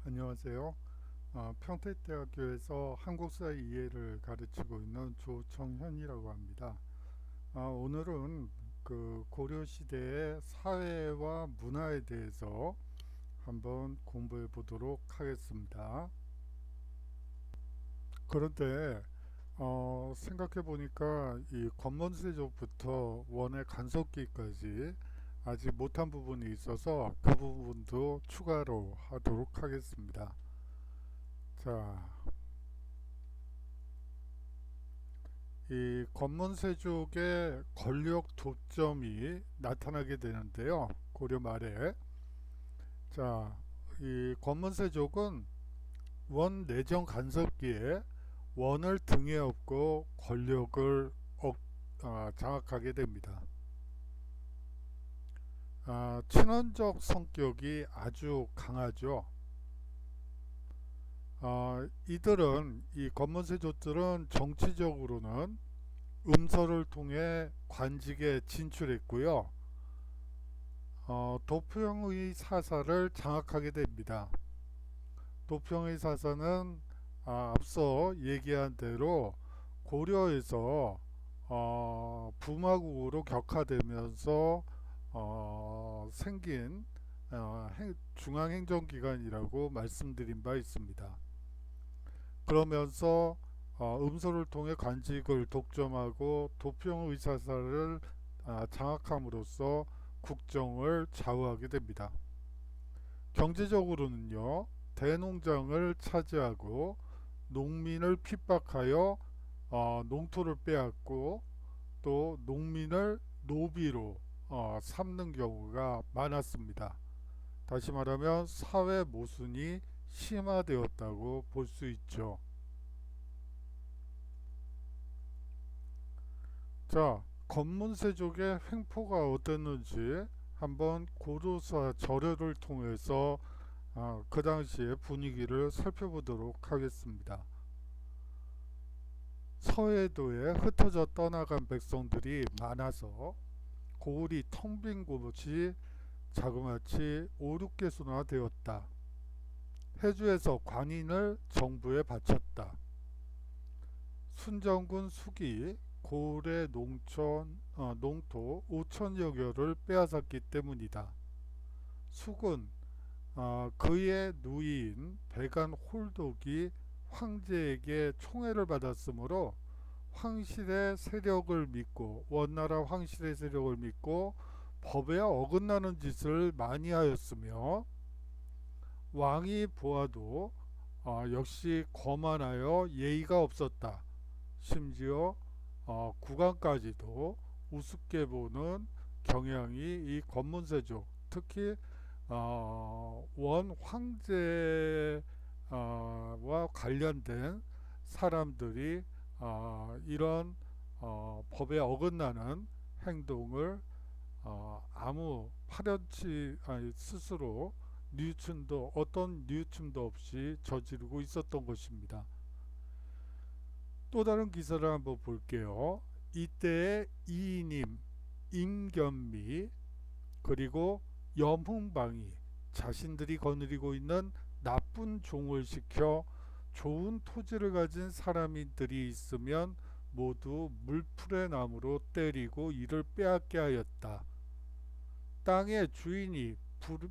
안녕하세요. 평택대학교에서 한국사 이해를 가르치고 있는 조청현이라고 합니다. 오늘은 그 고려시대의 사회와 문화에 대해서 한번 공부해 보도록 하겠습니다. 그런데 생각해 보니까 이 권문세족부터 원의 간섭기까지 아직 못한 부분이 있어서 그 부분도 추가로 하도록 하겠습니다. 자, 이 권문세족의 권력 독점이 나타나게 되는데요. 고려 말에. 자, 이 권문세족은 원 내정 간섭기에 원을 등에 업고 권력을 장악하게 됩니다. 친원적 성격이 아주 강하죠. 이들은 이 권문세족들은 정치적으로는 음서를 통해 관직에 진출했고요. 도평의 사사를 장악하게 됩니다. 도평의 사사는 앞서 얘기한 대로 고려에서 부마국으로 격화되면서 생긴 중앙행정기관이라고 말씀드린 바 있습니다. 그러면서 음소를 통해 관직을 독점하고 도평의사사를 장악함으로써 국정을 좌우하게 됩니다. 경제적으로는요, 대농장을 차지하고 농민을 핍박하여 농토를 빼앗고 또 농민을 노비로 삼는 경우가 많았습니다. 다시 말하면 사회 모순이 심화되었다고 볼 수 있죠. 자, 권문세족의 횡포가 어땠는지 한번 고도사 저려를 통해서 그 당시의 분위기를 살펴보도록 하겠습니다. 서해도에 흩어져 떠나간 백성들이 많아서 고을이 텅 빈 곳이 자그마치 5, 6개소나 되었다. 해주에서 관인을 정부에 바쳤다. 순정군 숙이 고을의 농토 5천여 개를 빼앗았기 때문이다. 숙은 그의 누이인 배간 홀독이 황제에게 총애를 받았으므로 황실의 세력을 믿고 원나라 황실의 세력을 믿고 법에 어긋나는 짓을 많이 하였으며 왕이 보아도 역시 거만하여 예의가 없었다. 심지어 국왕까지도 우습게 보는 경향이 이 권문세족, 특히 원 황제와 관련된 사람들이 이런 법에 어긋나는 행동을 아무 파렴치 스스로 뉘우침도 어떤 뉘우침도 없이 저지르고 있었던 것입니다. 또 다른 기사를 한번 볼게요. 이때의 이인임, 임견미, 그리고 염흥방이 자신들이 거느리고 있는 나쁜 종을 시켜 좋은 토지를 가진 사람들이 있으면 모두 물풀의 나무로 때리고 이를 빼앗게 하였다. 땅의 주인이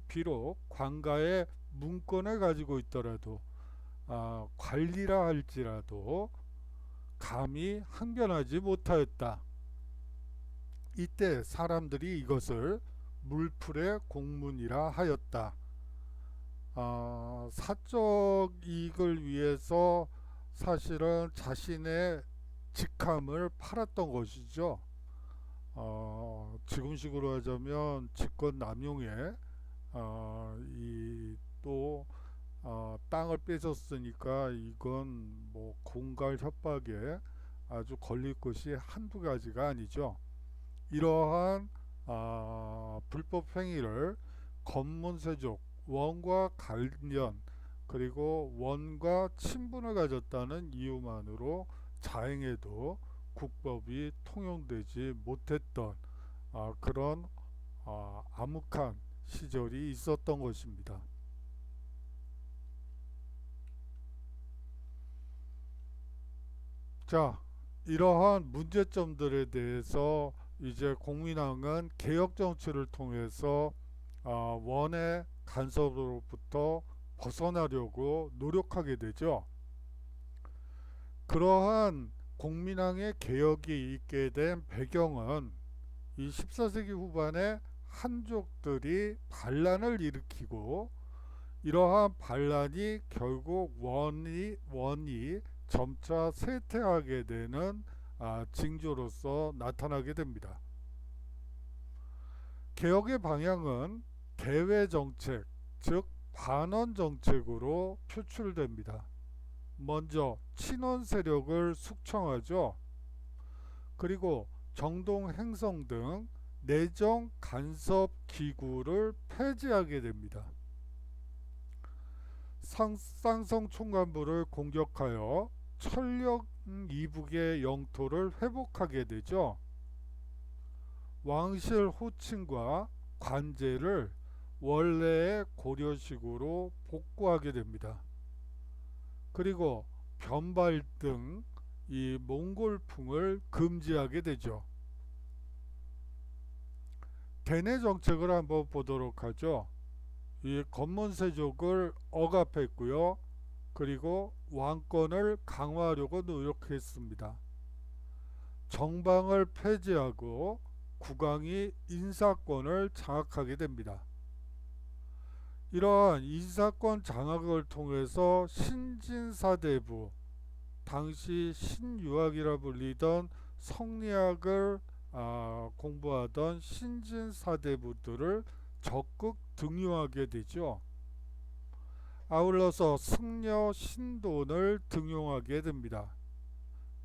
비록 관가에 문권을 가지고 있더라도 관리라 할지라도 감히 항변하지 못하였다. 이때 사람들이 이것을 물풀의 공문이라 하였다. 사적 이익을 위해서 사실은 자신의 직함을 팔았던 것이죠. 지금식으로 하자면 직권 남용에 이또 땅을 뺏었으니까 이건 뭐 공갈 협박에 아주 걸릴 것이 한두 가지가 아니죠. 이러한 불법 행위를 권문세족 원과 관련 그리고 원과 친분을 가졌다는 이유만으로 자행해도 국법이 통용되지 못했던 그런 암흑한 시절이 있었던 것입니다. 자, 이러한 문제점들에 대해서 이제 공민왕은 개혁 정치를 통해서 원의 간섭으로부터 벗어나려고 노력하게 되죠. 그러한 공민왕의 개혁이 있게 된 배경은 이 14세기 후반에 한족들이 반란을 일으키고 이러한 반란이 결국 원이 점차 쇠퇴하게 되는 징조로서 나타나게 됩니다. 개혁의 방향은 대외 정책, 즉 반원 정책으로 표출됩니다. 먼저 친원 세력을 숙청하죠. 그리고 정동 행성 등 내정 간섭 기구를 폐지하게 됩니다. 쌍성 총관부를 공격하여 천령 이북의 영토를 회복하게 되죠. 왕실 호칭과 관제를 원래의 고려식으로 복구하게 됩니다. 그리고 변발 등 이 몽골풍을 금지하게 되죠. 대내 정책을 한번 보도록 하죠. 이 건문세족을 억압했고요. 그리고 왕권을 강화하려고 노력했습니다. 정방을 폐지하고 국왕이 인사권을 장악하게 됩니다. 이러한 인사권 장악을 통해서 신진사대부, 당시 신유학이라 불리던 성리학을 공부하던 신진사대부들을 적극 등용하게 되죠. 아울러서 승려 신돈을 등용하게 됩니다.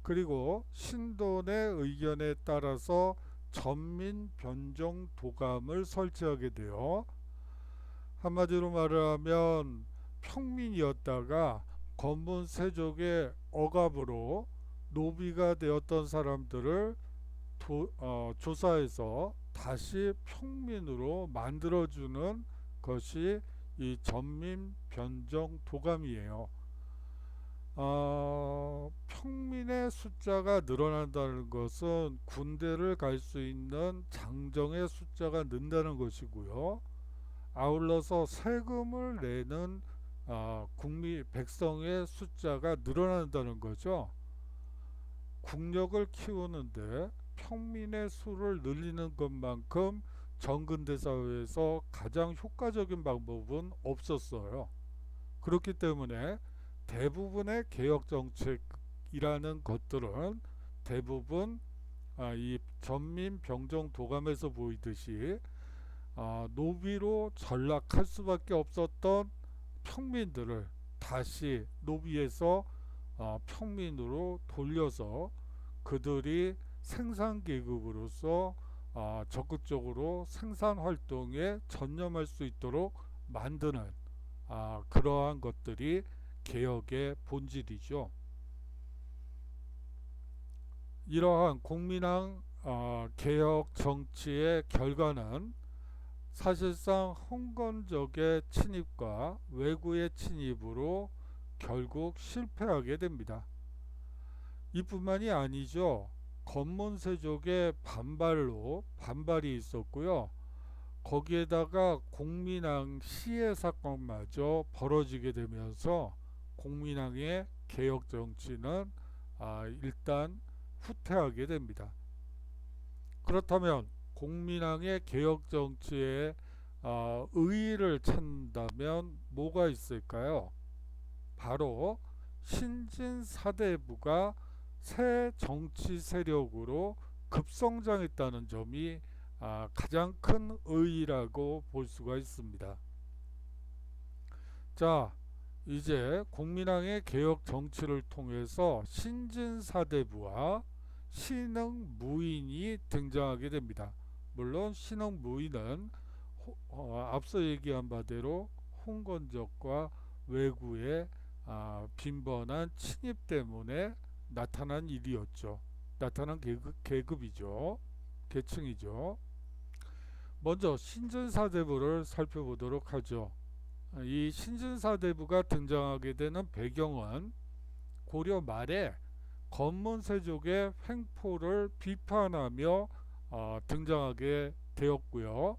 그리고 신돈의 의견에 따라서 전민 변종 도감을 설치하게 돼요. 한마디로 말하면 평민이었다가 건문 세족의 억압으로 노비가 되었던 사람들을 조사해서 다시 평민으로 만들어주는 것이 이 전민 변종 도감이에요. 평민의 숫자가 늘어난다는 것은 군대를 갈 수 있는 장정의 숫자가 는다는 것이고요. 아울러서 세금을 내는 국민 백성의 숫자가 늘어난다는 거죠. 국력을 키우는데 평민의 수를 늘리는 것만큼 정근대 사회에서 가장 효과적인 방법은 없었어요. 그렇기 때문에 대부분의 개혁 정책이라는 것들은 대부분 이 전민 병정 도감에서 보이듯이 노비로 전락할 수밖에 없었던 평민들을 다시 노비에서 평민으로 돌려서 그들이 생산계급으로서 적극적으로 생산활동에 전념할 수 있도록 만드는 그러한 것들이 개혁의 본질이죠. 이러한 공민왕 개혁 정치의 결과는 사실상 홍건적의 침입과 왜구의 침입으로 결국 실패하게 됩니다. 이뿐만이 아니죠. 건문세족의 반발이 있었고요. 거기에다가 공민왕 시해 사건마저 벌어지게 되면서 공민왕의 개혁 정치는 일단 후퇴하게 됩니다. 그렇다면 공민왕의 개혁 정치에 의의를 찾는다면 뭐가 있을까요? 바로 신진사대부가 새 정치 세력으로 급성장했다는 점이 가장 큰 의의라고 볼 수가 있습니다. 자, 이제 공민왕의 개혁 정치를 통해서 신진사대부와 신흥무인이 등장하게 됩니다. 물론 신흥무인은 앞서 얘기한 바대로 홍건적과 왜구의 빈번한 침입 때문에 나타난 일이었죠. 나타난 계급이죠. 계층이죠. 먼저 신진사대부를 살펴보도록 하죠. 이 신진사대부가 등장하게 되는 배경은 고려 말에 검문세족의 횡포를 비판하며 등장하게 되었고요.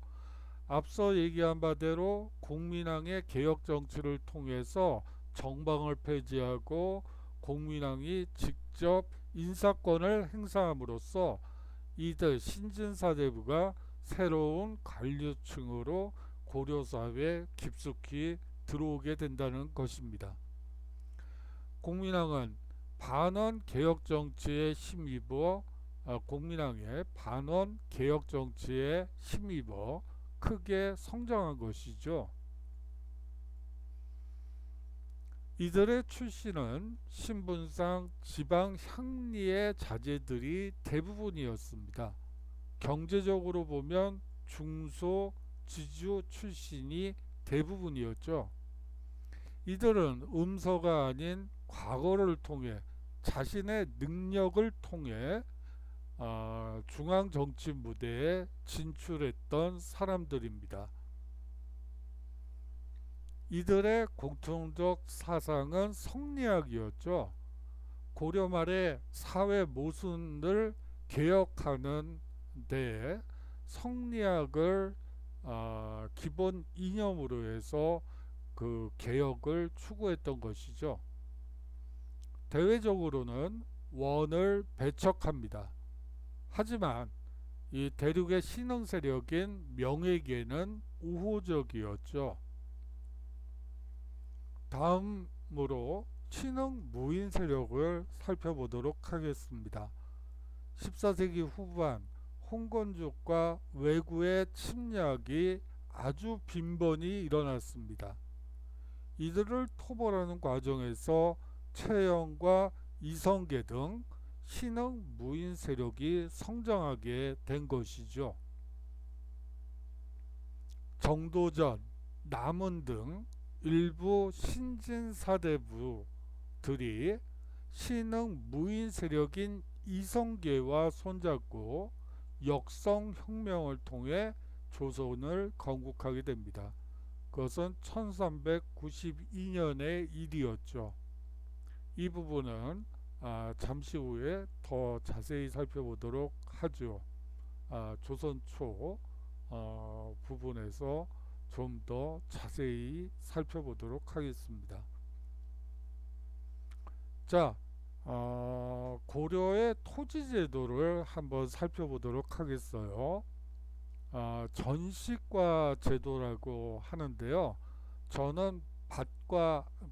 앞서 얘기한 바대로 국민항의 개혁 정치를 통해서 정방을 폐지하고 국민항이 직접 인사권을 행사함으로써 이들 신진사대부가 새로운 관료층으로 고려사회에 깊숙이 들어오게 된다는 것입니다. 국민항은 반원 개혁 정치에 힘입어 국민항의 반원 개혁 정치에 힘입어 크게 성장한 것이죠. 이들의 출신은 신분상 지방 향리의 자제들이 대부분이었습니다. 경제적으로 보면 중소 지주 출신이 대부분이었죠. 이들은 음서가 아닌 과거를 통해 자신의 능력을 통해 중앙 정치 무대에 진출했던 사람들입니다. 이들의 공통적 사상은 성리학이었죠. 고려 말에 사회 모순을 개혁하는 데에 성리학을 기본 이념으로 해서 그 개혁을 추구했던 것이죠. 대외적으로는 원을 배척합니다. 하지만 이 대륙의 신흥 세력인 명에게는 우호적이었죠. 다음으로 친흥 무인 세력을 살펴보도록 하겠습니다. 14세기 후반 홍건족과 왜구의 침략이 아주 빈번히 일어났습니다. 이들을 토벌하는 과정에서 최영과 이성계 등 신흥 무인 세력이 성장하게 된 것이죠. 정도전, 남은 등 일부 신진사대부들이 신흥 무인 세력인 이성계와 손잡고 역성혁명을 통해 조선을 건국하게 됩니다. 그것은 1392년의 일이었죠. 이 부분은 잠시 후에 더 자세히 살펴보도록 하죠. 조선 초 부분에서 좀 더 자세히 살펴보도록 하겠습니다. 자, 고려의 토지제도를 한번 살펴보도록 하겠어요. 전시과 제도라고 하는데요. 저는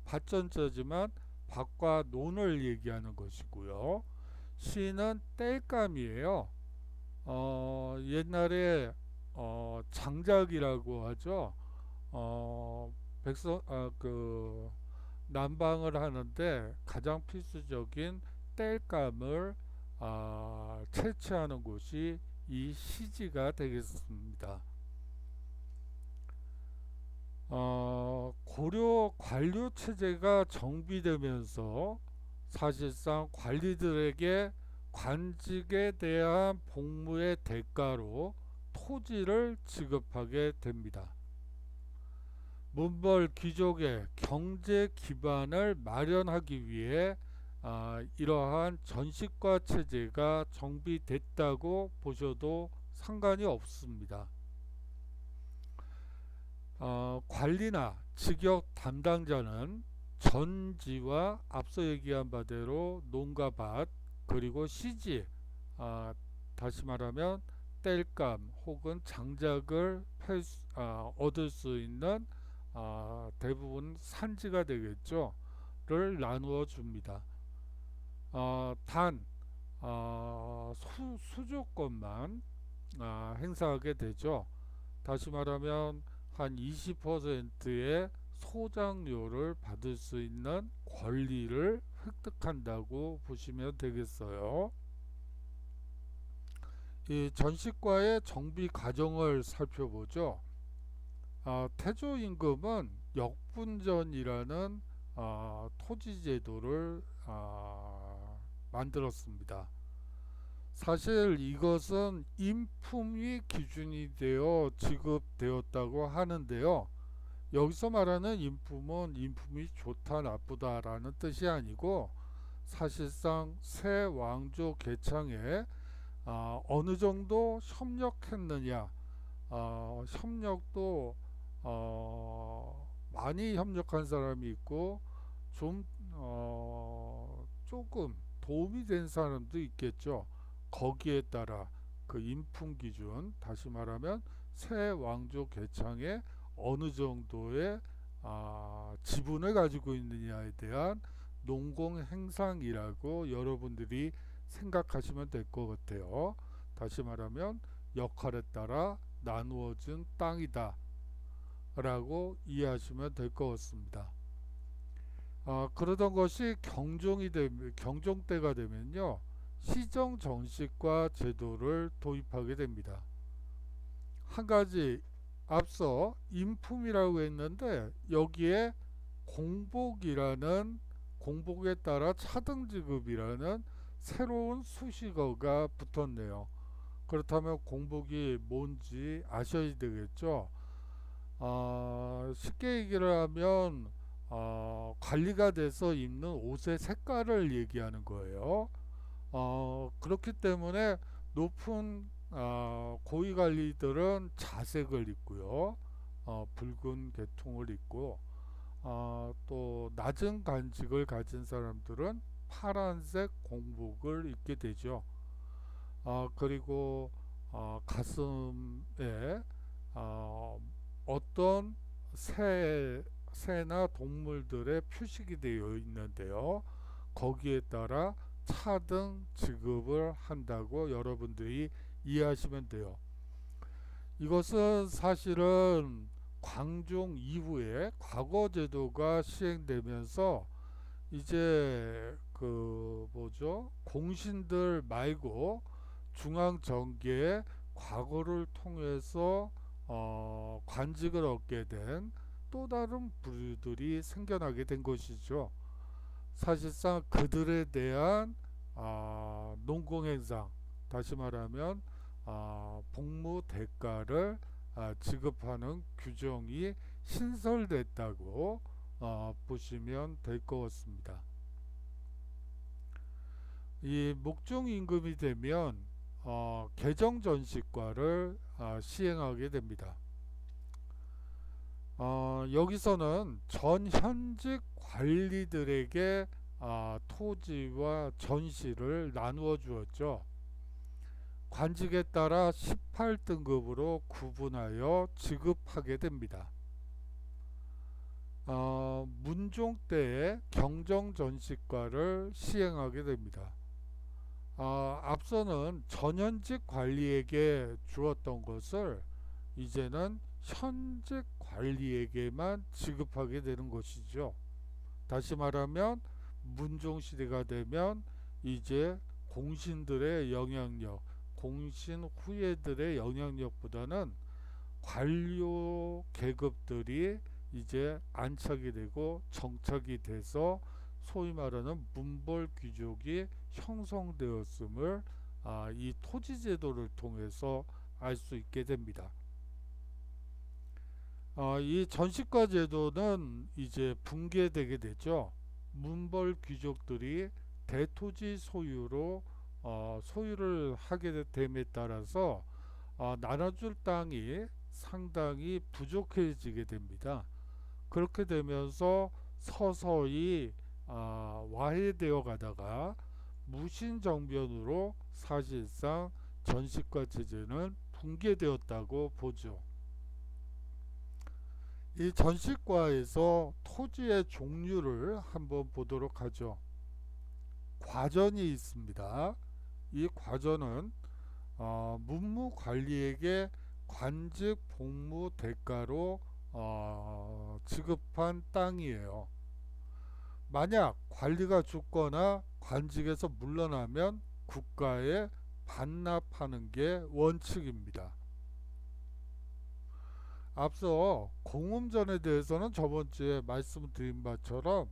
밭전자지만 밭과 논을 얘기하는 것이고요. 시는 땔감이에요. 옛날에 장작이라고 하죠. 난방을 하는데 가장 필수적인 땔감을 채취하는 곳이 이 시지가 되겠습니다. 고려 관료 체제가 정비되면서 사실상 관리들에게 관직에 대한 복무의 대가로 토지를 지급하게 됩니다. 문벌 귀족의 경제 기반을 마련하기 위해 이러한 전시과 체제가 정비됐다고 보셔도 상관이 없습니다. 관리나 직역 담당자는 전지와 앞서 얘기한 바대로 논과 밭 그리고 시지, 다시 말하면 땔감 혹은 장작을 얻을 수 있는 대부분 산지가 되겠죠. 를 나누어 줍니다. 단 수조권만 행사하게 되죠. 다시 말하면 한 20%의 소장료를 받을 수 있는 권리를 획득한다고 보시면 되겠어요. 이 전시과의 정비 과정을 살펴보죠. 태조 임금은 역분전이라는 토지 제도를 만들었습니다. 사실 이것은 인품이 기준이 되어 지급되었다고 하는데요. 여기서 말하는 인품은 인품이 좋다 나쁘다라는 뜻이 아니고 사실상 새 왕조 개창에 어느 정도 협력했느냐, 협력도 많이 협력한 사람이 있고 좀 조금 도움이 된 사람도 있겠죠. 거기에 따라 그 인품 기준, 다시 말하면 새 왕조 개창에 어느 정도의 지분을 가지고 있느냐에 대한 농공 행상이라고 여러분들이 생각하시면 될 것 같아요. 다시 말하면 역할에 따라 나누어진 땅이다 라고 이해하시면 될 것 같습니다. 그러던 것이 경종 때가 되면요, 시정 정식과 제도를 도입하게 됩니다. 한 가지, 앞서 인품이라고 했는데 여기에 공복에 따라 차등 지급이라는 새로운 수식어가 붙었네요. 그렇다면 공복이 뭔지 아셔야 되겠죠. 쉽게 얘기를 하면 관리가 돼서 입는 옷의 색깔을 얘기하는 거예요. 그렇기 때문에 높은 고위 관리들은 자색을 입고요, 붉은 계통을 입고, 또 낮은 관직을 가진 사람들은 파란색 공복을 입게 되죠. 그리고 가슴에 어떤 새나 동물들의 표식이 되어 있는데요, 거기에 따라 차등 지급을 한다고 여러분들이 이해하시면 돼요. 이것은 사실은 광종 이후에 과거 제도가 시행되면서 이제 그 뭐죠, 공신들 말고 중앙 정계의 과거를 통해서 관직을 얻게 된 또 다른 부류들이 생겨나게 된 것이죠. 사실상 그들에 대한 농공행상, 다시 말하면 복무 대가를 지급하는 규정이 신설됐다고 보시면 될 것 같습니다. 이 목종 임금이 되면 개정 전식과를 시행하게 됩니다. 여기서는 전 현직 관리들에게 토지와 전시를 나누어 주었죠. 관직에 따라 18등급으로 구분하여 지급하게 됩니다. 문종 때에 경정전식과를 시행하게 됩니다. 앞서는 전현직 관리에게 주었던 것을 이제는 현직 관리에게만 지급하게 되는 것이죠. 다시 말하면 문종 시대가 되면 이제 공신들의 영향력, 공신 후예들의 영향력보다는 관료 계급들이 이제 안착이 되고 정착이 돼서 소위 말하는 문벌 귀족이 형성되었음을 이 토지 제도를 통해서 알 수 있게 됩니다. 이 전시과 제도는 이제 붕괴되게 되죠. 문벌 귀족들이 대토지 소유로 소유를 하게 됨에 따라서 나눠줄 땅이 상당히 부족해지게 됩니다. 그렇게 되면서 서서히 와해되어 가다가 무신정변으로 사실상 전시과 체제는 붕괴되었다고 보죠. 이 전시과에서 토지의 종류를 한번 보도록 하죠. 과전이 있습니다. 이 과전은 문무 관리에게 관직 복무 대가로 지급한 땅이에요. 만약 관리가 죽거나 관직에서 물러나면 국가에 반납하는 게 원칙입니다. 앞서 공음전에 대해서는 저번주에 말씀드린 바처럼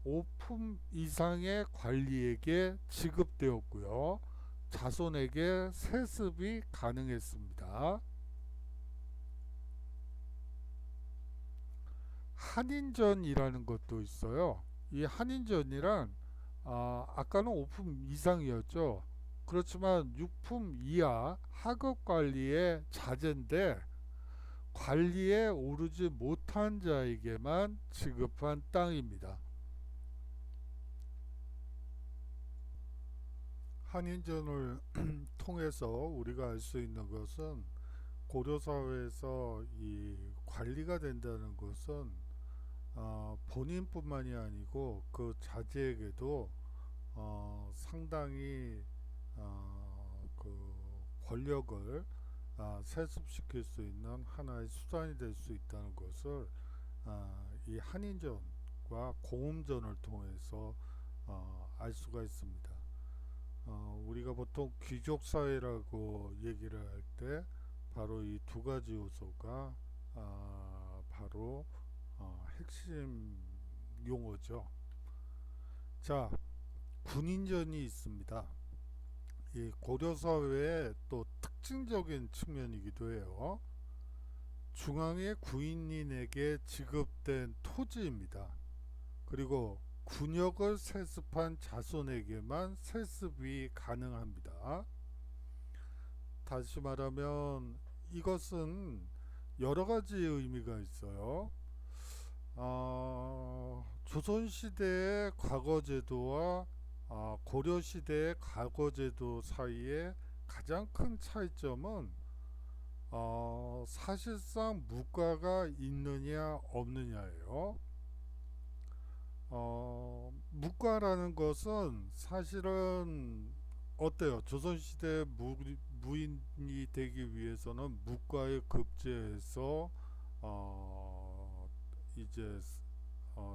5품 이상의 관리에게 지급되었고요, 자손에게 세습이 가능했습니다. 한인전이라는 것도 있어요. 이 한인전이란 아까는 5품 이상이었죠. 그렇지만 6품 이하 하급 관리의 자재인데 관리에 오르지 못한 자에게만 지급한 땅입니다. 한인전을 통해서 우리가 알 수 있는 것은 고려사회에서 이 관리가 된다는 것은 본인뿐만이 아니고 그 자제에게도 상당히 그 권력을 세습시킬 수 있는 하나의 수단이 될 수 있다는 것을 이 한인전과 공음전을 통해서 알 수가 있습니다. 우리가 보통 귀족 사회라고 얘기를 할 때 바로 이 두 가지 요소가 바로 핵심 용어죠. 자, 군인전이 있습니다. 이 고려 사회의 또 특징적인 측면이기도 해요. 중앙의 군인에게 지급된 토지입니다. 그리고 군역을 세습한 자손에게만 세습이 가능합니다. 다시 말하면 이것은 여러 가지 의미가 있어요. 조선시대의 과거제도와 고려시대의 과거제도 사이에 가장 큰 차이점은 사실상 무과가 있느냐 없느냐예요. 무과라는 것은 사실은 어때요? 조선시대 무인이 되기 위해서는 무과에 급제해서 이제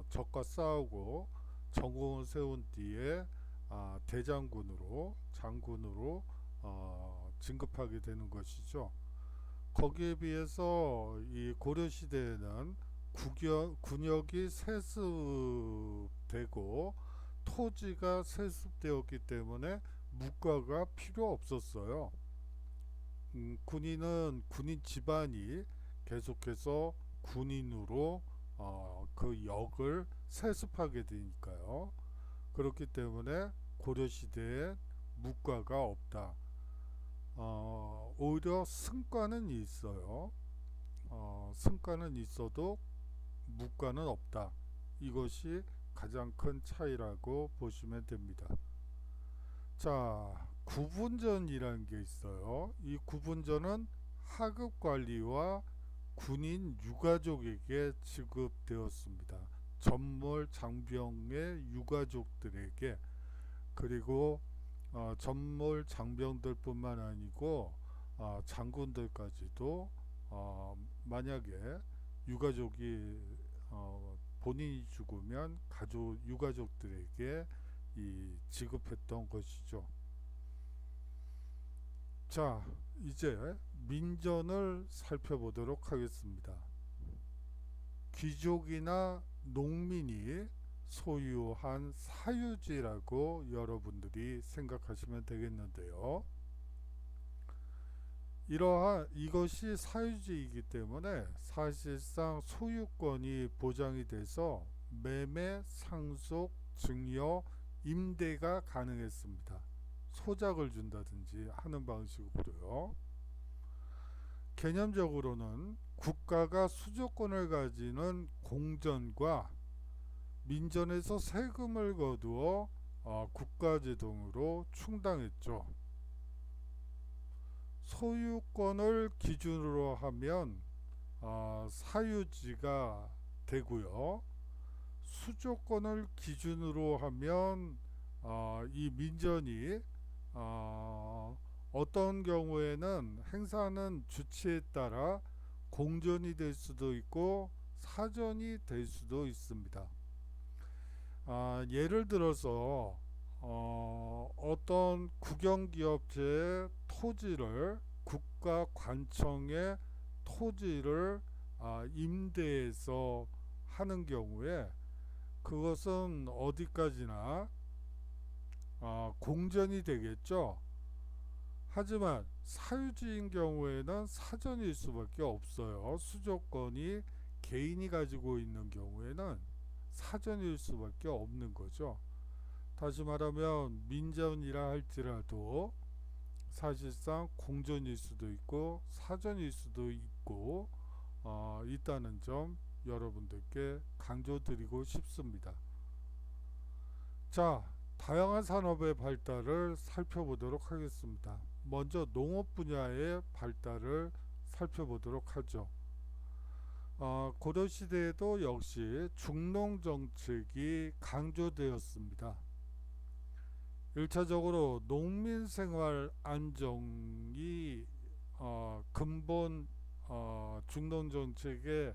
적과 싸우고 전공을 세운 뒤에 대장군으로 장군으로 진급하게 되는 것이죠. 거기에 비해서 이 고려시대에는 군역이 세습되고 토지가 세습되었기 때문에 무과가 필요 없었어요. 군인은 군인 집안이 계속해서 군인으로 그 역을 세습하게 되니까요. 그렇기 때문에 고려시대에 무과가 없다. 오히려 승과는 있어요. 승과는 있어도 무과는 없다. 이것이 가장 큰 차이라고 보시면 됩니다. 자, 구분전이라는 게 있어요. 이 구분전은 하급 관리와 군인 유가족에게 지급되었습니다. 전몰 장병의 유가족들에게, 그리고 전몰 장병들뿐만 아니고 장군들까지도 만약에 유가족이 본인이 죽으면 가족 유가족들에게 지급했던 것이죠. 자, 이제 민전을 살펴보도록 하겠습니다. 귀족이나 농민이 소유한 사유지라고 여러분들이 생각하시면 되겠는데요. 이것이 사유지이기 때문에 사실상 소유권이 보장이 돼서 매매, 상속, 증여, 임대가 가능했습니다. 소작을 준다든지 하는 방식으로요. 개념적으로는 국가가 수조권을 가지는 공전과 민전에서 세금을 거두어 국가재동으로 충당했죠. 소유권을 기준으로 하면 사유지가 되고요. 수조권을 기준으로 하면 이 민전이 어떤 경우에는 행사하는 주체에 따라 공전이 될 수도 있고 사전이 될 수도 있습니다. 예를 들어서 어떤 국영기업체의 토지를 국가관청의 토지를 임대해서 하는 경우에 그것은 어디까지나 공전이 되겠죠. 하지만 사유지인 경우에는 사전일 수밖에 없어요. 수조권이 개인이 가지고 있는 경우에는 사전일 수밖에 없는 거죠. 다시 말하면 민전이라 할지라도 사실상 공전일 수도 있고 사전일 수도 있고 있다는 점 여러분들께 강조드리고 싶습니다. 자, 다양한 산업의 발달을 살펴보도록 하겠습니다. 먼저 농업 분야의 발달을 살펴보도록 하죠. 고려 시대에도 역시 중농 정책이 강조되었습니다. 1차적으로 농민 생활 안정이 근본 중농 정책의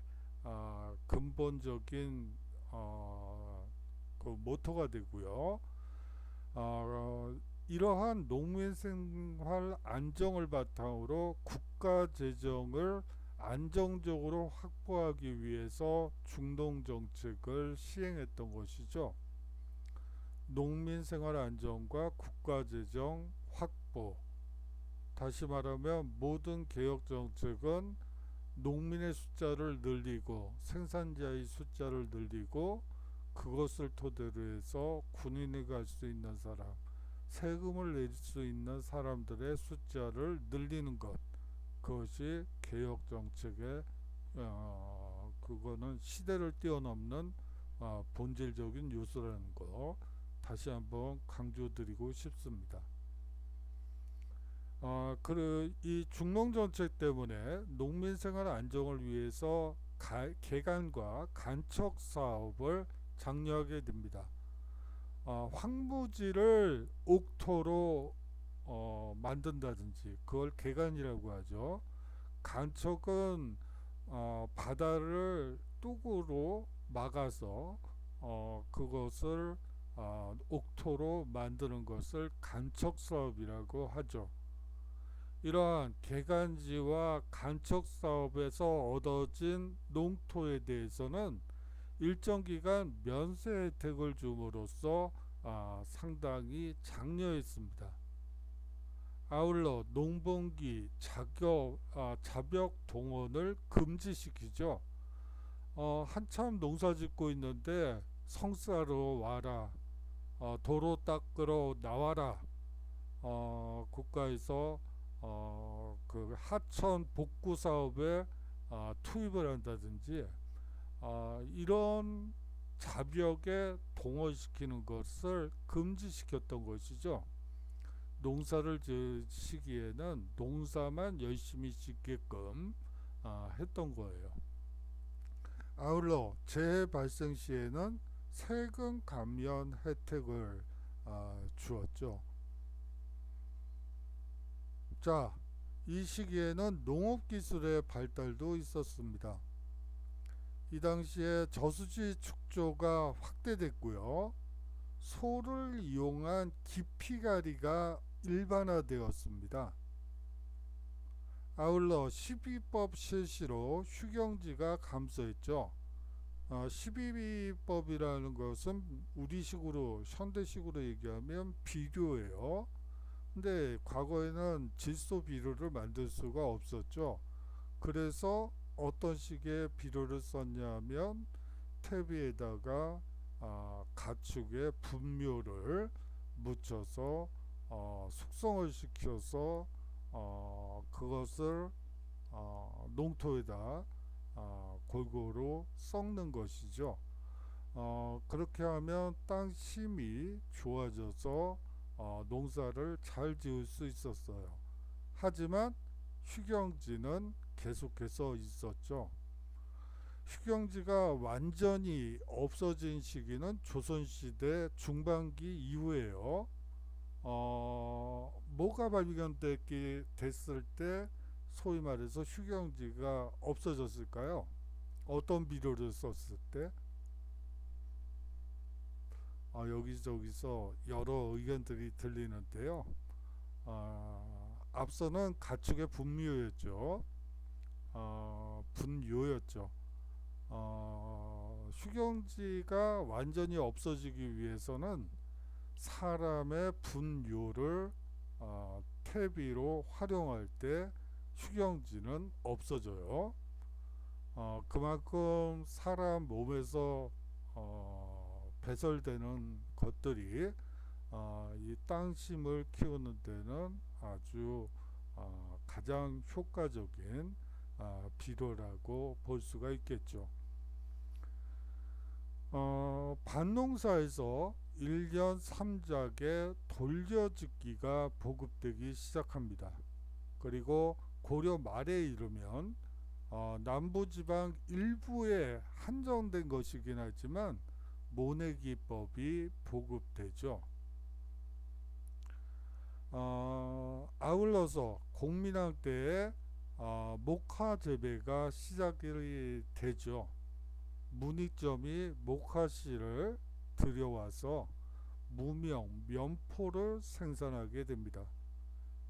근본적인 그 모토가 되고요. 이러한 농민 생활 안정을 바탕으로 국가 재정을 안정적으로 확보하기 위해서 중농 정책을 시행했던 것이죠. 농민 생활 안정과 국가 재정 확보. 다시 말하면 모든 개혁 정책은 농민의 숫자를 늘리고 생산자의 숫자를 늘리고 그것을 토대로 해서 군인이 갈 수 있는 사람, 세금을 낼 수 있는 사람들의 숫자를 늘리는 것. 그것이 개혁 정책의 그거는 시대를 뛰어넘는 본질적인 요소라는 거 다시 한번 강조드리고 싶습니다. 이 중농 정책 때문에 농민 생활 안정을 위해서 개간과 간척 사업을 장려하게 됩니다. 황무지를 옥토로 만든다든지 그걸 개간이라고 하죠. 간척은 바다를 뚝으로 막아서 그것을 옥토로 만드는 것을 간척 사업이라고 하죠. 이러한 개간지와 간척 사업에서 얻어진 농토에 대해서는 일정 기간 면세 혜택을 줌으로써 상당히 장려했습니다. 아울러 농번기 자벽 동원을 금지시키죠. 한참 농사 짓고 있는데 성사로 와라, 도로 닦으러 나와라, 국가에서 그 하천 복구 사업에 투입을 한다든지 이런 자벽에 동원시키는 것을 금지시켰던 것이죠. 농사를 지시기에는 농사만 열심히 짓게끔 했던 거예요. 아울러 재해 발생 시에는 세금 감면 혜택을 주었죠. 자, 이 시기에는 농업기술의 발달도 있었습니다. 이 당시에 저수지 축조가 확대됐고요. 소를 이용한 기피가리가 일반화되었습니다. 아울러 12법 실시로 휴경지가 감소했죠. 12법이라는 것은 우리식으로 현대식으로 얘기하면 비료예요. 근데 과거에는 질소 비료를 만들 수가 없었죠. 그래서 어떤 식의 비료를 썼냐면 퇴비에다가 가축의 분묘를 묻혀서 숙성을 시켜서 그것을 농토에다 골고루 썩는 것이죠. 그렇게 하면 땅 힘이 좋아져서 농사를 잘 지을 수 있었어요. 하지만 휴경지는 계속해서 있었죠. 휴경지가 완전히 없어진 시기는 조선시대 중반기 이후에요. 뭐가 발견됐을 때 소위 말해서 휴경지가 없어졌을까요? 어떤 비료를 썼을 때? 여기저기서 여러 의견들이 들리는데요. 앞서는 가축의 분묘였죠. 분요였죠. 휴경지가 완전히 없어지기 위해서는 사람의 분요를 퇴비로 활용할 때 휴경지는 없어져요. 그만큼 사람 몸에서 배설되는 것들이 이 땅심을 키우는 데는 아주 가장 효과적인 비료라고 볼 수가 있겠죠. 밭농사에서 1년 3작의 돌려짓기가 보급되기 시작합니다. 그리고 고려 말에 이르면 남부지방 일부에 한정된 것이긴 하지만 모내기법이 보급되죠. 아울러서 공민왕 때에 목화 재배가 시작이 되죠. 문익점이 목화씨를 들여와서 무명, 면포를 생산하게 됩니다.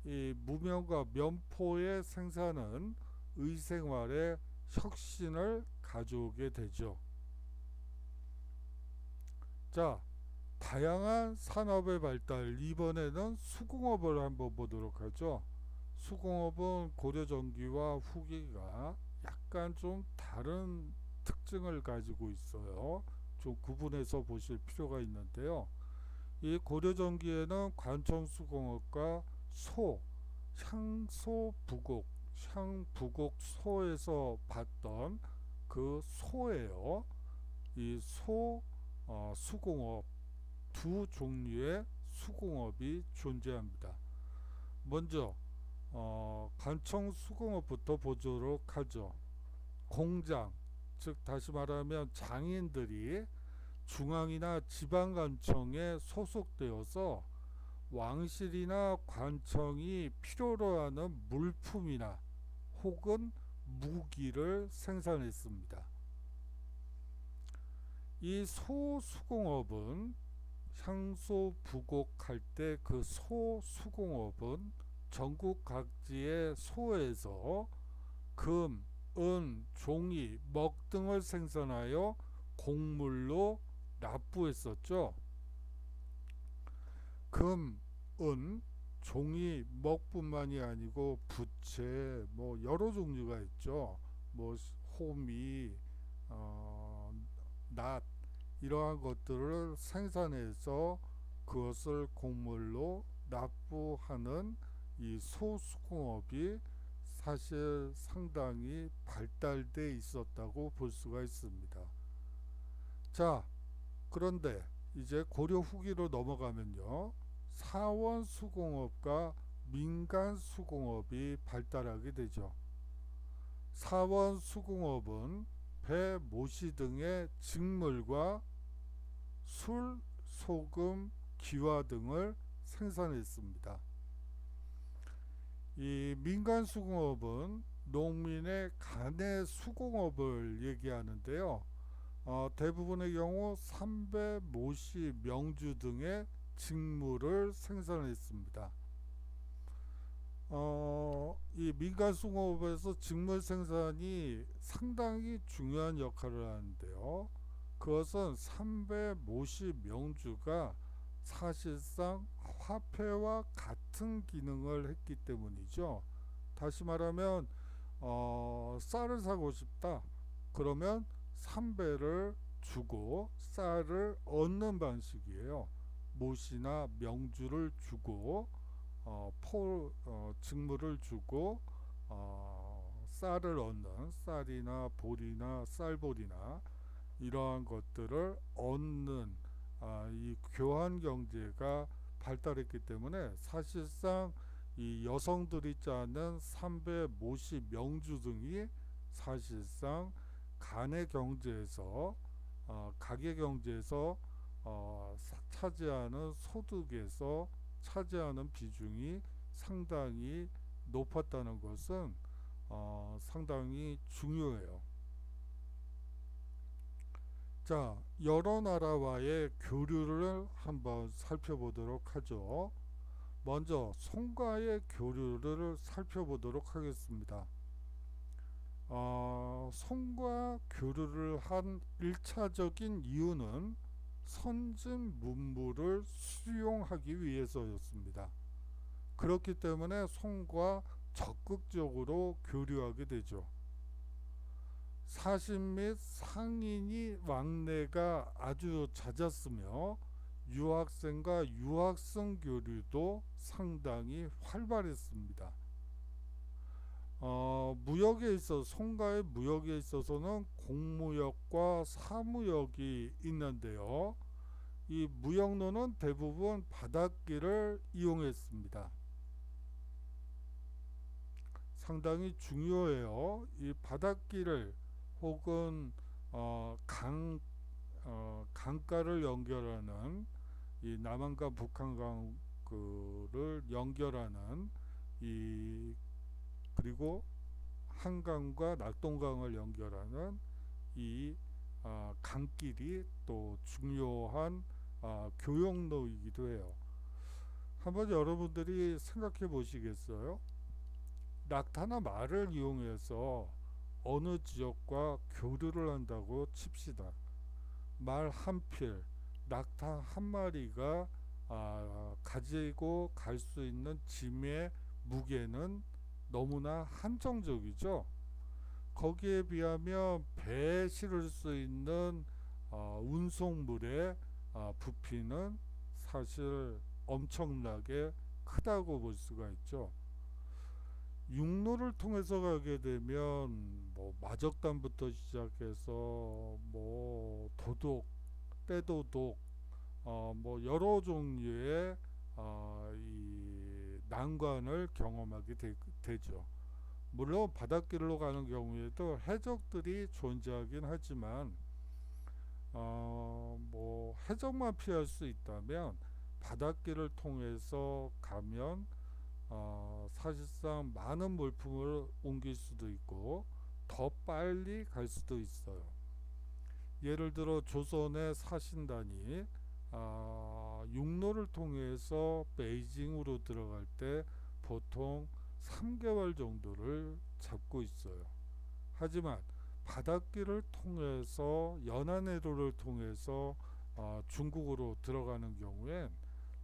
이 무명과 면포의 생산은 의생활에 혁신을 가져오게 되죠. 자, 다양한 산업의 발달, 이번에는 수공업을 한번 보도록 하죠. 수공업은 고려전기와 후기가 약간 좀 다른 특징을 가지고 있어요. 좀 구분해서 보실 필요가 있는데요. 이 고려전기에는 관청수공업과 향소부곡소에서 봤던 그 소예요. 이 수공업 두 종류의 수공업이 존재합니다. 먼저 관청수공업부터 보도록 하죠. 공장, 즉 다시 말하면 장인들이 중앙이나 지방관청에 소속되어서 왕실이나 관청이 필요로 하는 물품이나 혹은 무기를 생산했습니다. 이 소수공업은 향소 부곡할 때 그 소수공업은 전국 각지의 소에서 금, 은, 종이, 먹 등을 생산하여 곡물로 납부했었죠. 금, 은, 종이, 먹뿐만이 아니고 부채, 뭐 여러 종류가 있죠. 뭐 호미, 낫 이러한 것들을 생산해서 그것을 곡물로 납부하는 이 소수공업이 사실 상당히 발달돼 있었다고 볼 수가 있습니다. 자, 그런데 이제 고려 후기로 넘어가면요. 사원 수공업과 민간 수공업이 발달하게 되죠. 사원 수공업은 배, 모시 등의 직물과 술, 소금, 기와 등을 생산했습니다. 이 민간 수공업은 농민의 간의 수공업을 얘기하는데요. 대부분의 경우 삼배, 모시, 명주 등의 직물을 생산했습니다. 이 민간 수공업에서 직물 생산이 상당히 중요한 역할을 하는데요. 그것은 삼배, 모시, 명주가 사실상 화폐와 같은 기능을 했기 때문이죠. 다시 말하면 쌀을 사고 싶다. 그러면 삼배를 주고 쌀을 얻는 방식이에요. 모시나 명주를 주고 직물을 주고 쌀을 얻는 쌀이나 보리나 쌀보리나 이러한 것들을 얻는 이 교환 경제가 발달했기 때문에 사실상 이 여성들이 짜는 삼배, 모시, 명주 등이 사실상 간의 경제에서 가계 경제에서 차지하는 소득에서 차지하는 비중이 상당히 높았다는 것은 상당히 중요해요. 자, 여러 나라와의 교류를 한번 살펴보도록 하죠. 먼저 송과의 교류를 살펴보도록 하겠습니다. 송과 교류를 한 1차적인 이유는 선진 문물을 수용하기 위해서였습니다. 그렇기 때문에 송과 적극적으로 교류하게 되죠. 사신 및 상인이 왕래가 아주 잦았으며 유학생과 유학생 교류도 상당히 활발했습니다. 무역에 있어 송가의 무역에 있어서는 공무역과 사무역이 있는데요. 이 무역로는 대부분 바닷길을 이용했습니다. 상당히 중요해요. 이 바닷길을 혹은 강가를 연결하는 이 남한강 북한강을 연결하는 이 그리고 한강과 낙동강을 연결하는 이 강길이 또 중요한 교역로이기도 해요. 한번 여러분들이 생각해 보시겠어요? 낙타나 말을 이용해서 어느 지역과 교류를 한다고 칩시다. 말 한 필, 낙타 한 마리가 가지고 갈 수 있는 짐의 무게는 너무나 한정적이죠. 거기에 비하면 배에 실을 수 있는 운송물의 부피는 사실 엄청나게 크다고 볼 수가 있죠. 육로를 통해서 가게 되면 뭐 마적단부터 시작해서 뭐 도둑, 떼도둑, 뭐 여러 종류의 이 난관을 경험하게 되죠. 물론 바닷길로 가는 경우에도 해적들이 존재하긴 하지만 뭐 해적만 피할 수 있다면 바닷길을 통해서 가면 사실상 많은 물품을 옮길 수도 있고 더 빨리 갈 수도 있어요. 예를 들어 조선의 사신단이 육로를 통해서 베이징으로 들어갈 때 보통 3개월 정도를 잡고 있어요. 하지만 바닷길을 통해서 연안해로를 통해서 중국으로 들어가는 경우엔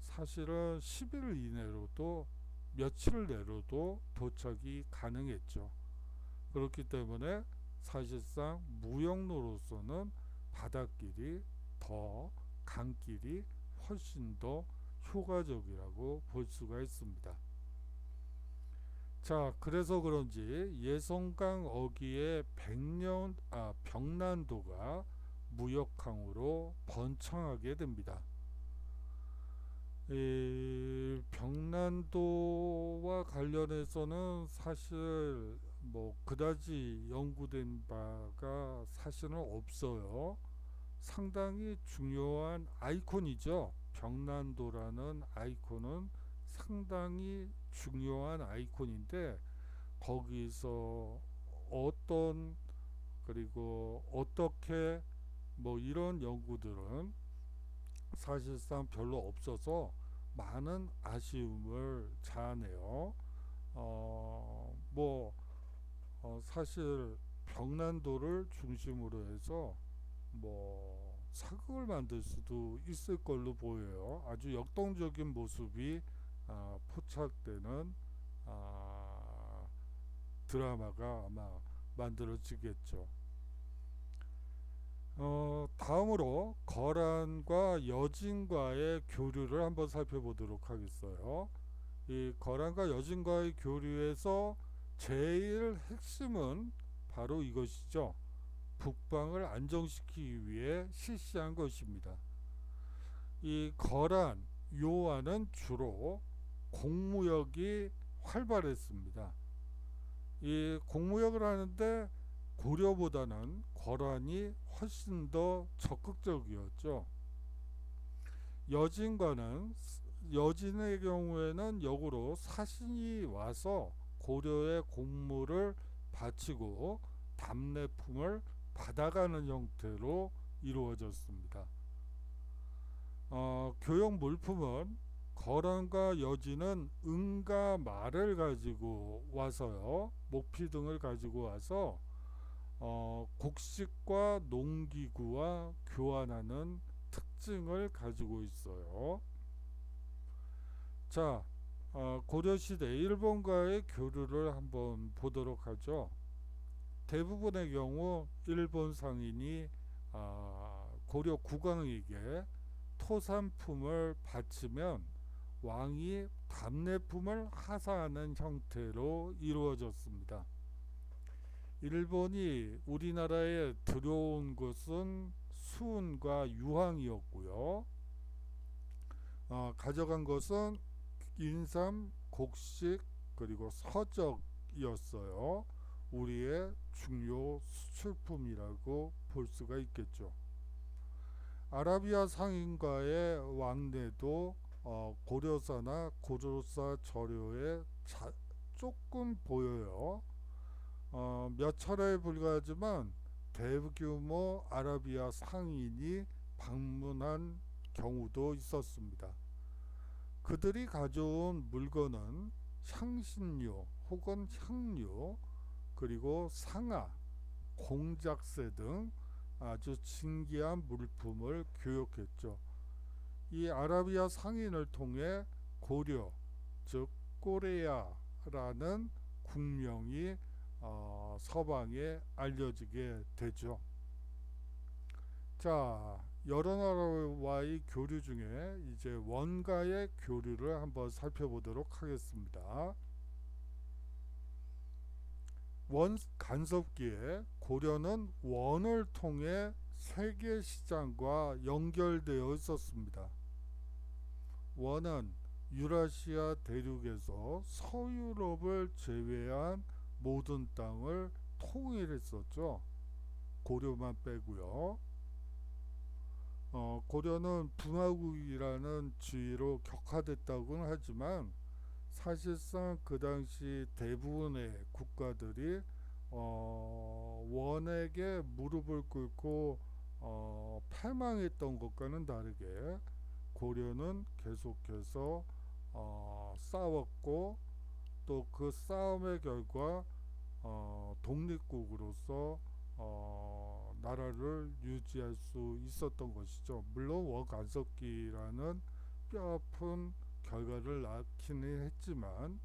사실은 10일 이내로도 며칠 내로도 도착이 가능했죠. 그렇기 때문에 사실상 무역로로서는 바닷길이 더 강길이 훨씬 더 효과적이라고 볼 수가 있습니다. 자, 그래서 그런지 예성강 어귀의 병난도가 무역항으로 번창하게 됩니다. 이 병난도와 관련해서는 사실 뭐 그다지 연구된 바가 사실은 없어요. 상당히 중요한 아이콘이죠. 병난도라는 아이콘은 상당히 중요한 아이콘인데 거기서 어떤 그리고 어떻게 뭐 이런 연구들은 사실상 별로 없어서 많은 아쉬움을 자아내요. 사실 병난도를 중심으로 해서 뭐 사극을 만들 수도 있을 걸로 보여요. 아주 역동적인 모습이 포착되는 드라마가 아마 만들어지겠죠. 다음으로 거란과 여진과의 교류를 한번 살펴보도록 하겠어요. 이 거란과 여진과의 교류에서 제일 핵심은 바로 이것이죠. 북방을 안정시키기 위해 실시한 것입니다. 이 거란, 요한은 주로 공무역이 활발했습니다. 이 공무역을 하는데 고려보다는 거란이 훨씬 더 적극적이었죠. 여진의 경우에는 역으로 사신이 와서 고려의 공무를 바치고 답례품을 받아가는 형태로 이루어졌습니다. 교역 물품은 거란과 여진은 은과 말을 가지고 와서요, 목피 등을 가지고 와서 곡식과 농기구와 교환하는 특징을 가지고 있어요. 자, 고려시대 일본과의 교류를 한번 보도록 하죠. 대부분의 경우 일본 상인이 고려 국왕에게 토산품을 바치면 왕이 답례품을 하사하는 형태로 이루어졌습니다. 일본이 우리나라에 들어온 것은 수은과 유황이었고요. 가져간 것은 인삼, 곡식, 그리고 서적이었어요. 우리의 중요 수출품이라고 볼 수가 있겠죠. 아라비아 상인과의 왕래도 고려사나 고조사 저료에 조금 보여요. 몇 차례에 불과하지만 대규모 아라비아 상인이 방문한 경우도 있었습니다. 그들이 가져온 물건은 향신료 혹은 향료, 그리고 상아, 공작새 등 아주 진귀한 물품을 교역했죠. 이 아라비아 상인을 통해 고려, 즉 꼬레아라는 국명이 서방에 알려지게 되죠. 자, 여러 나라와의 교류 중에 이제 원가의 교류를 한번 살펴보도록 하겠습니다. 원 간섭기에 고려는 원을 통해 세계 시장과 연결되어 있었습니다. 원은 유라시아 대륙에서 서유럽을 제외한 모든 땅을 통일했었죠. 고려만 빼고요. 고려는 분화국이라는 지위로 격화됐다고는 하지만 사실상 그 당시 대부분의 국가들이 원에게 무릎을 꿇고 패망했던 것과는 다르게 고려는 계속해서 싸웠고, 또 그 싸움의 결과 독립국으로서 나라를 유지할 수 있었던 것이죠. 물론 원간섭기라는 뼈아픈 결과를 낳기는 했지만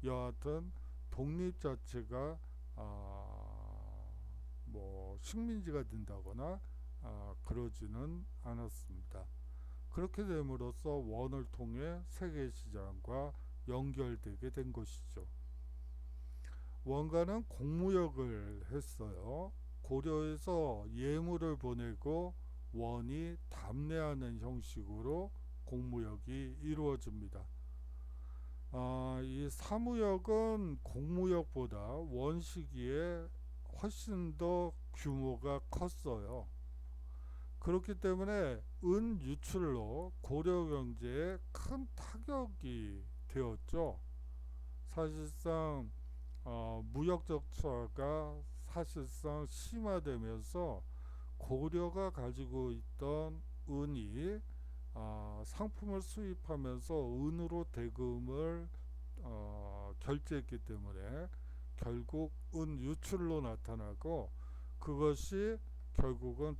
여하튼 독립 자체가 뭐 식민지가 된다거나 그러지는 않았습니다. 그렇게 됨으로써 원을 통해 세계 시장과 연결되게 된 것이죠. 원가는 공무역을 했어요. 고려에서 예물을 보내고 원이 답례하는 형식으로 공무역이 이루어집니다. 이 사무역은 공무역보다 원 시기에 훨씬 더 규모가 컸어요. 그렇기 때문에 은 유출로 고려 경제에 큰 타격이 되었죠. 사실상 무역 적자가 사실상 심화되면서 고려가 가지고 있던 은이 상품을 수입하면서 은으로 대금을 결제했기 때문에 결국 은 유출로 나타나고, 그것이 결국은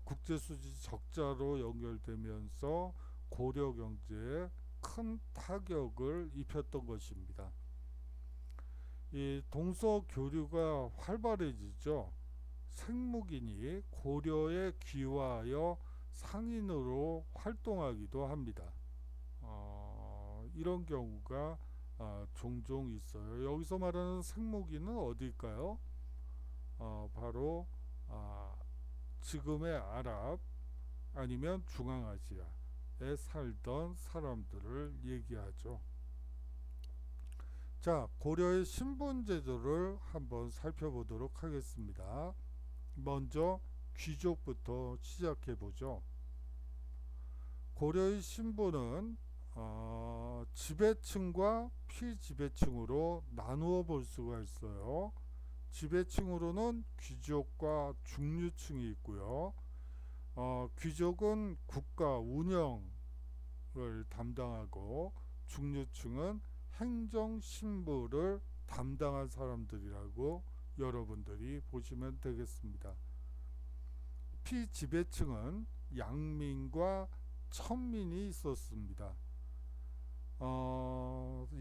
국제수지 적자로 연결되면서 고려 경제에 큰 타격을 입혔던 것입니다. 이 동서 교류가 활발해지죠. 생무긴이 고려에 귀화하여 상인으로 활동하기도 합니다. 이런 경우가 종종 있어요. 여기서 말하는 생무긴은 어디일까요? 바로 지금의 아랍 아니면 중앙아시아에 살던 사람들을 얘기하죠. 자, 고려의 신분제도를 한번 살펴보도록 하겠습니다. 먼저 귀족부터 시작해 보죠. 고려의 신분은 지배층과 피지배층으로 나누어 볼 수가 있어요. 지배층으로는 귀족과 중류층이 있고요. 귀족은 국가 운영을 담당하고, 중류층은 행정 신부를 담당한 사람들이라고 여러분들이 보시면 되겠습니다. 피지배층은 양민과 천민이 있었습니다.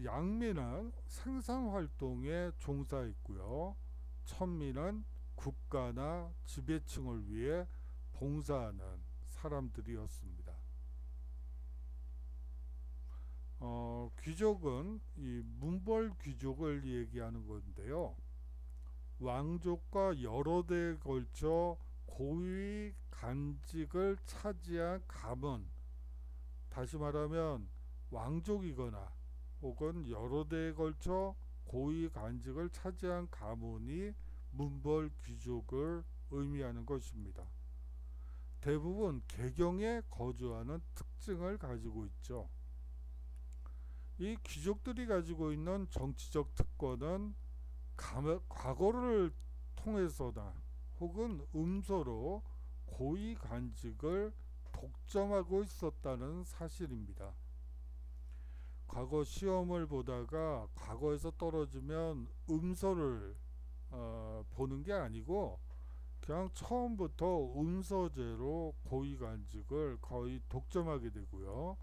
양민은 생산활동에 종사했고요. 천민은 국가나 지배층을 위해 봉사하는 사람들이었습니다. 귀족은 이 문벌 귀족을 얘기하는 건데요. 왕족과 여러 대에 걸쳐 고위 간직을 차지한 가문, 다시 말하면 왕족이거나 혹은 여러 대에 걸쳐 고위 간직을 차지한 가문이 문벌 귀족을 의미하는 것입니다. 대부분 개경에 거주하는 특징을 가지고 있죠. 이 귀족들이 가지고 있는 정치적 특권은 과거를 통해서나 혹은 음소로 고위 간직을 독점하고 있었다는 사실입니다. 과거 시험을 보다가 과거에서 떨어지면 음소를 보는 게 아니고 그냥 처음부터 음소제로 고위 간직을 거의 독점하게 되고요.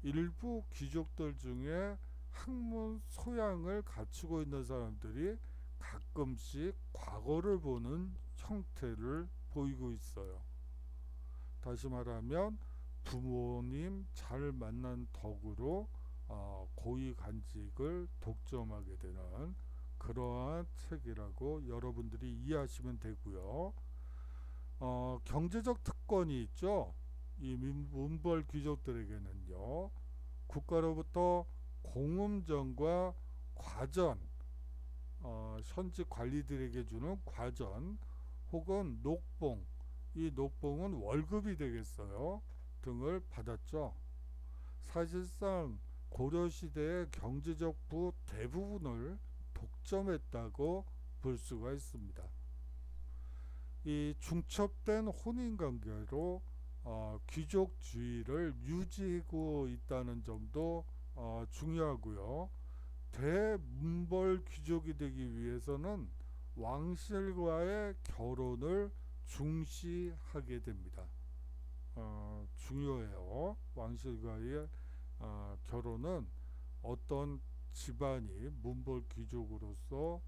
일부 귀족들 중에 학문 소양을 갖추고 있는 사람들이 가끔씩 과거를 보는 형태를 보이고 있어요. 다시 말하면 부모님 잘 만난 덕으로 고위 간직을 독점하게 되는 그러한 책이라고 여러분들이 이해하시면 되고요. 경제적 특권이 있죠. 이 문벌 귀족들에게는요. 국가로부터 공음전과 과전, 현직 관리들에게 주는 과전 혹은 녹봉, 이 녹봉은 월급이 되겠어요. 등을 받았죠. 사실상 고려시대의 경제적 부 대부분을 독점했다고 볼 수가 있습니다. 이 중첩된 혼인관계로 귀족주의를 유지하고 있다는 점도 중요하고요. 대문벌 귀족이 되기 위해서는 왕실과의 결혼을 중시하게 됩니다. 중요해요. 왕실과의 결혼은 어떤 집안이 문벌 귀족으로서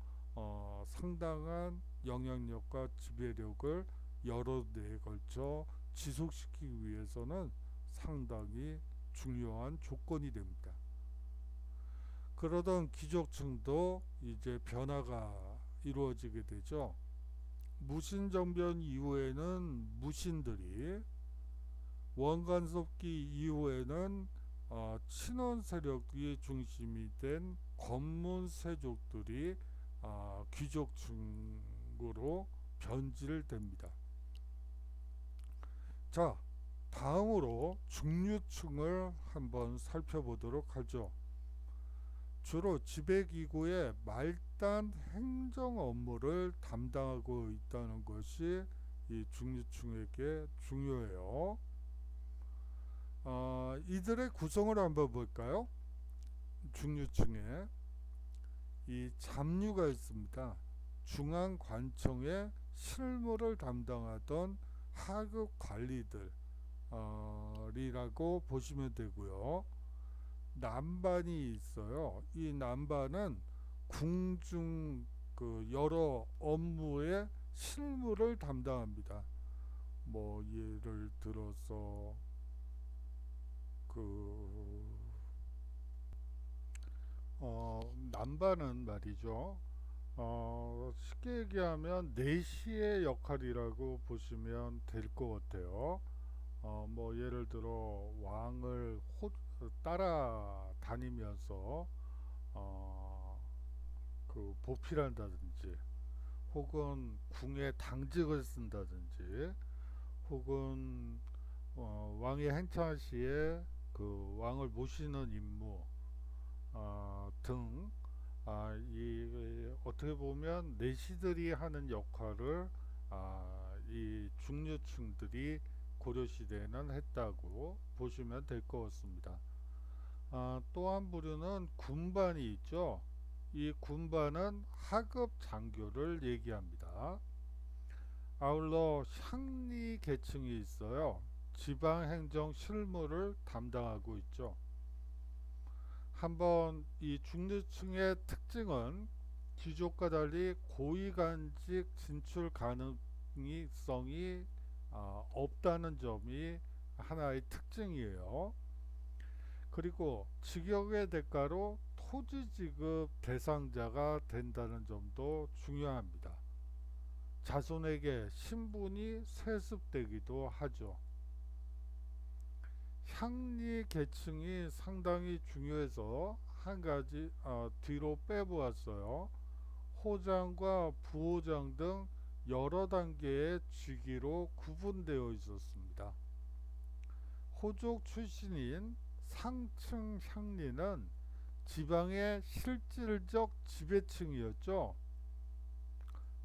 상당한 영향력과 지배력을 여러 대에 걸쳐 지속시키기 위해서는 상당히 중요한 조건이 됩니다. 그러던 귀족층도 이제 변화가 이루어지게 되죠. 무신정변 이후에는 무신들이, 원간섭기 이후에는 친원 세력이 중심이 된 권문세족들이 귀족층으로 변질됩니다. 자, 다음으로 중류층을 한번 살펴보도록 하죠. 주로 지배기구의 말단 행정 업무를 담당하고 있다는 것이 이 중류층에게 중요해요. 이들의 구성을 한번 볼까요? 중류층에 이 잡류가 있습니다. 중앙관청의 실무를 담당하던 하급 관리들이라고 보시면 되고요. 남반이 있어요. 이 남반은 궁중 여러 업무의 실무를 담당합니다. 뭐 예를 들어서 남반은 말이죠. 쉽게 얘기하면 내시의 역할이라고 보시면 될 것 같아요. 뭐 예를 들어 왕을 따라다니면서 보필한다든지 혹은 궁에 당직을 쓴다든지 혹은 왕의 행차 시에 왕을 모시는 임무 등 어떻게 보면 내시들이 하는 역할을 이 중류층들이 고려시대에는 했다고 보시면 될 것 같습니다. 또 한 부류는 군반이 있죠. 이 군반은 하급 장교를 얘기합니다. 아울러 향리 계층이 있어요. 지방행정 실무를 담당하고 있죠. 한번 이 중류층의 특징은 귀족과 달리 고위간직 진출 가능성이 없다는 점이 하나의 특징이에요. 그리고 직역의 대가로 토지 지급 대상자가 된다는 점도 중요합니다. 자손에게 신분이 세습되기도 하죠. 향리 계층이 상당히 중요해서 한 가지 뒤로 빼보았어요. 호장과 부호장 등 여러 단계의 직위로 구분되어 있었습니다. 호족 출신인 상층 향리는 지방의 실질적 지배층이었죠.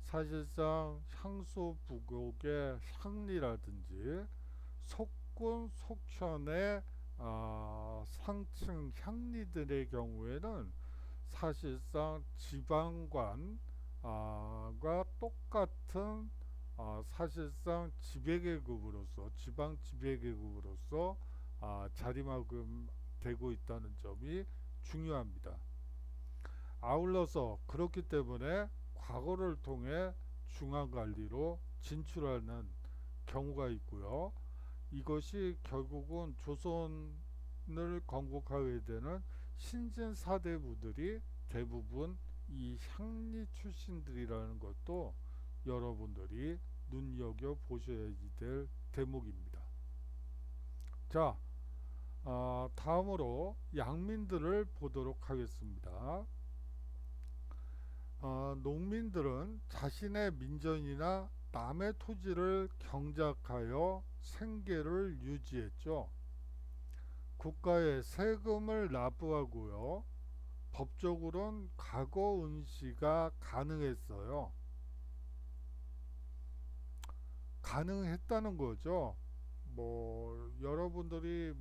사실상 향소 부곡의 향리라든지 속군 속현의 상층 향리들의 경우에는 사실상 지방관과 똑같은 사실상 지배계급으로서 지방 지배계급으로서 자리매김되고 있다는 점이 중요합니다. 아울러서 그렇기 때문에 과거를 통해 중앙관리로 진출하는 경우가 있고요. 이것이 결국은 조선을 건국하게 되는 신진 사대부들이 대부분 이 향리 출신들이라는 것도 여러분들이 눈여겨 보셔야 될 대목입니다. 자, 다음으로 양민들을 보도록 하겠습니다. 농민들은 자신의 민전이나 남의 토지를 경작하여 생계를 유지했죠. 국가에 세금을 납부하고요. 법적으로는 과거 응시가 가능했어요. 가능했다는 거죠. 여러분들이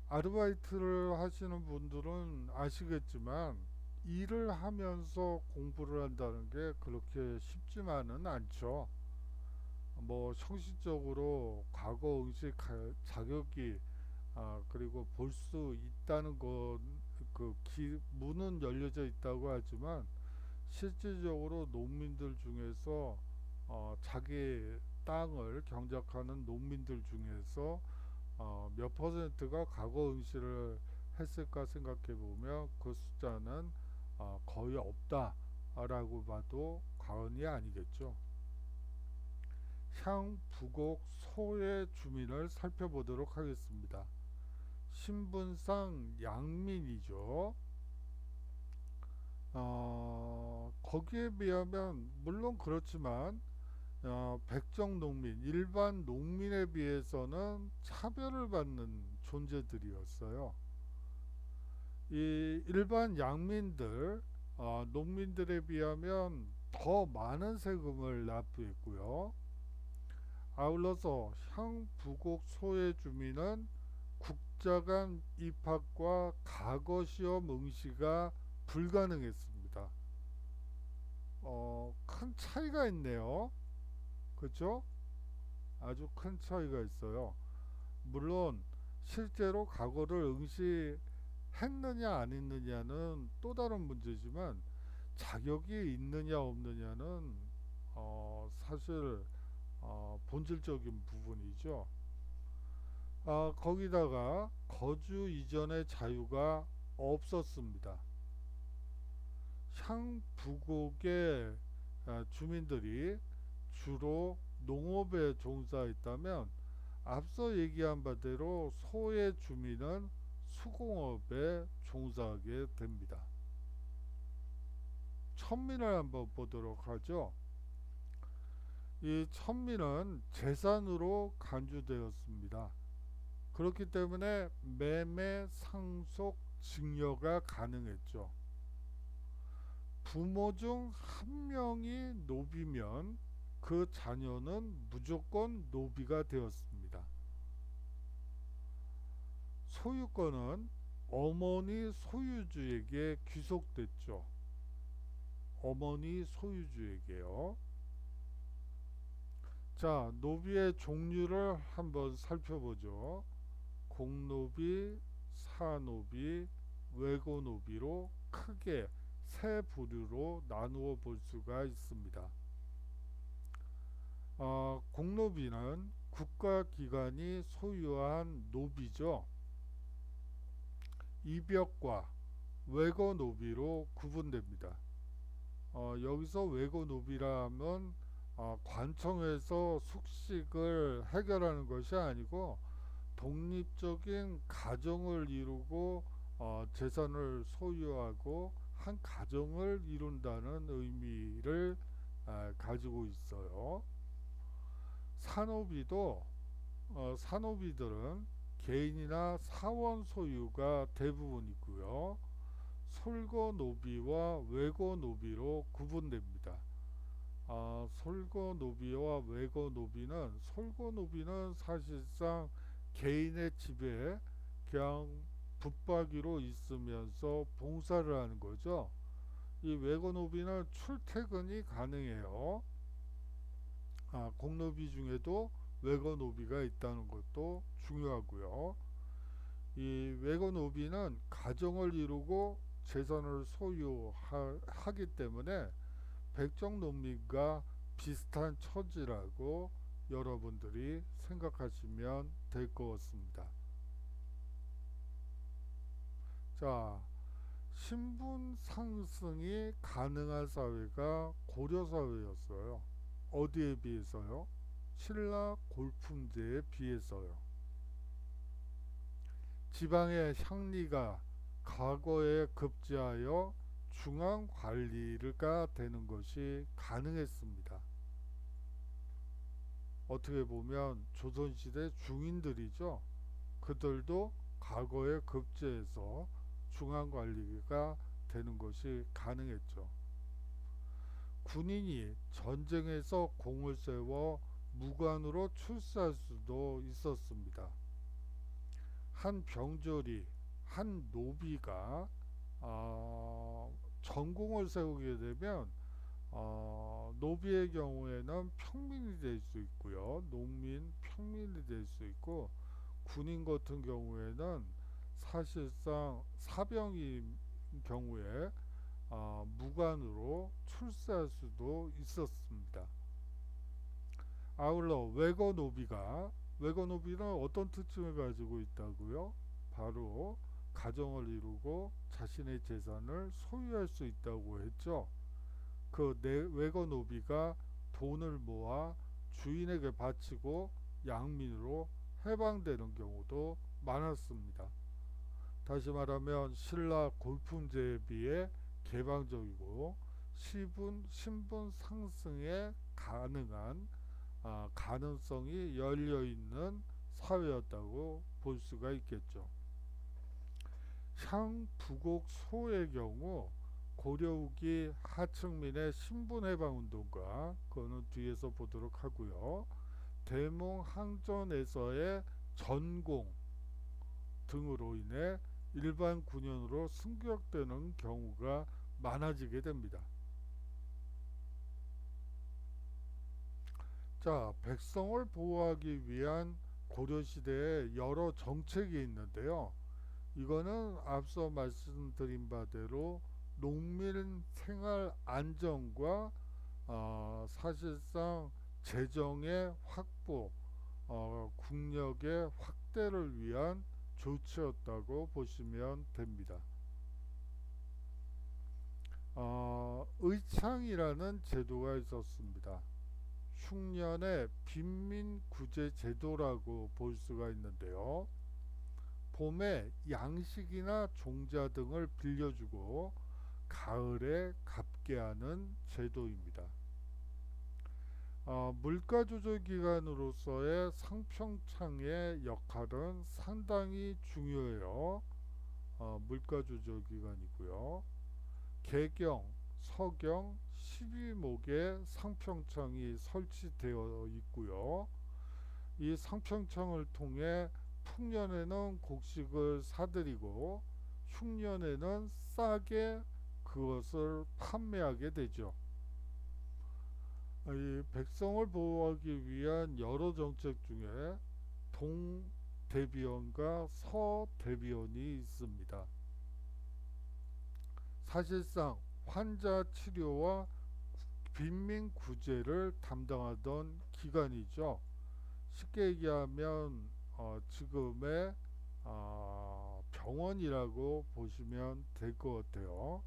아르바이트를 하시는 분들은 아시겠지만 일을 하면서 공부를 한다는 게 그렇게 쉽지만은 않죠. 형식적으로 과거 응시 자격이 그리고 볼 수 있다는 건 문은 열려져 있다고 하지만 실질적으로 농민들 중에서 자기 땅을 경작하는 농민들 중에서 몇 퍼센트가 과거 응시를 했을까 생각해 보면 그 숫자는 거의 없다라고 봐도 과언이 아니겠죠. 향, 부곡, 소의 주민을 살펴보도록 하겠습니다. 신분상 양민이죠. 거기에 비하면 물론 그렇지만 백정농민, 일반 농민에 비해서는 차별을 받는 존재들이었어요. 이 일반 양민들, 농민들에 비하면 더 많은 세금을 납부했고요. 아울러서 향, 부곡, 소의 주민은 국자간 입학과 과거 시험 응시가 불가능했습니다. 큰 차이가 있네요. 그렇죠? 아주 큰 차이가 있어요. 물론 실제로 과거를 응시했느냐 안 했느냐는 또 다른 문제지만 자격이 있느냐 없느냐는 사실 본질적인 부분이죠. 거기다가 거주 이전의 자유가 없었습니다. 향부곡의 주민들이 주로 농업에 종사했다면 앞서 얘기한 바대로 소의 주민은 수공업에 종사하게 됩니다. 천민을 한번 보도록 하죠. 이 천민은 재산으로 간주되었습니다. 그렇기 때문에 매매, 상속, 증여가 가능했죠. 부모 중 한 명이 노비면 그 자녀는 무조건 노비가 되었습니다. 소유권은 어머니 소유주에게 귀속됐죠. 어머니 소유주에게요. 자, 노비의 종류를 한번 살펴보죠. 공노비, 사노비, 외고노비로 크게 세 부류로 나누어 볼 수가 있습니다. 공노비는 국가기관이 소유한 노비죠. 입역과 외거 노비로 구분됩니다. 여기서 외거 노비라면 관청에서 숙식을 해결하는 것이 아니고 독립적인 가정을 이루고 재산을 소유하고 한 가정을 이룬다는 의미를 가지고 있어요. 산노비도 산노비들은 개인이나 사원 소유가 대부분이고요. 솔거 노비와 외거 노비로 구분됩니다. 솔거 노비와 외거 노비는 솔거 노비는 사실상 개인의 집에 그냥 붙박이로 있으면서 봉사를 하는 거죠. 이 외거 노비는 출퇴근이 가능해요. 공노비 중에도 외거 노비가 있다는 것도 중요하고요. 이 외거 노비는 가정을 이루고 재산을 소유하기 때문에 백정 농민과 비슷한 처지라고 여러분들이 생각하시면 될 것 같습니다. 자, 신분 상승이 가능한 사회가 고려 사회였어요. 어디에 비해서요? 신라 골품제에 비해서요. 지방의 향리가 과거에 급제하여 중앙 관리가 되는 것이 가능했습니다. 어떻게 보면 조선시대 중인들이죠. 그들도 과거에 급제해서 중앙 관리가 되는 것이 가능했죠. 군인이 전쟁에서 공을 세워 무관으로 출세할 수도 있었습니다. 한 병졸이, 한 노비가 전공을 세우게 되면 노비의 경우에는 평민이 될 수 있고요. 농민, 평민이 될 수 있고, 군인 같은 경우에는 사실상 사병인 경우에 무관으로 출세할 수도 있었습니다. 아울러 외거 노비는 어떤 특징을 가지고 있다고요? 바로 가정을 이루고 자신의 재산을 소유할 수 있다고 했죠. 그 외거 노비가 돈을 모아 주인에게 바치고 양민으로 해방되는 경우도 많았습니다. 다시 말하면 신라 골품제에 비해 개방적이고 신분 상승에 가능한 가능성이 열려있는 사회였다고 볼 수가 있겠죠. 향부곡 소의 경우 고려 후기 하층민의 신분해방운동과 그거는 뒤에서 보도록 하고요. 대몽 항전에서의 전공 등으로 인해 일반 군인으로 승격되는 경우가 많아지게 됩니다. 자, 백성을 보호하기 위한 고려시대의 여러 정책이 있는데요. 이거는 앞서 말씀드린 바대로 농민 생활 안정과 사실상 재정의 확보, 국력의 확대를 위한 조치였다고 보시면 됩니다. 의창이라는 제도가 있었습니다. 흉년의 빈민구제 제도라고 볼 수가 있는데요. 봄에 양식이나 종자 등을 빌려주고 가을에 갚게 하는 제도입니다. 물가 조절 기관으로서의 상평창의 역할은 상당히 중요해요. 물가 조절 기관이고요. 개경, 서경, 12목의 상평창이 설치되어 있고요. 이 상평창을 통해 풍년에는 곡식을 사들이고 흉년에는 싸게 그것을 판매하게 되죠. 이 백성을 보호하기 위한 여러 정책 중에 동대비원과 서대비원이 있습니다. 사실상 환자 치료와 빈민 구제를 담당하던 기관이죠. 쉽게 얘기하면 지금의 병원이라고 보시면 될 것 같아요.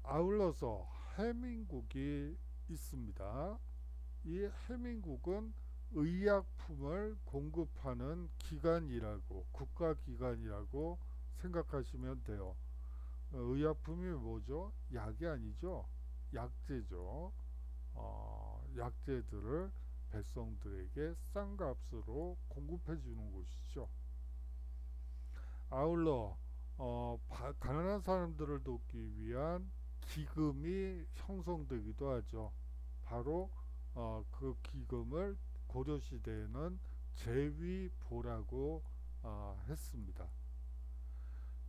아울러서 해민국이 있습니다. 이 해민국은 의약품을 공급하는 기관이라고, 국가기관이라고 생각하시면 돼요. 의약품이 뭐죠? 약이 아니죠. 약재죠. 약재들을 백성들에게 싼 값으로 공급해 주는 곳이죠. 아울러 가난한 사람들을 돕기 위한 기금이 형성되기도 하죠. 바로 그 기금을 고려시대에는 제위보라고 했습니다.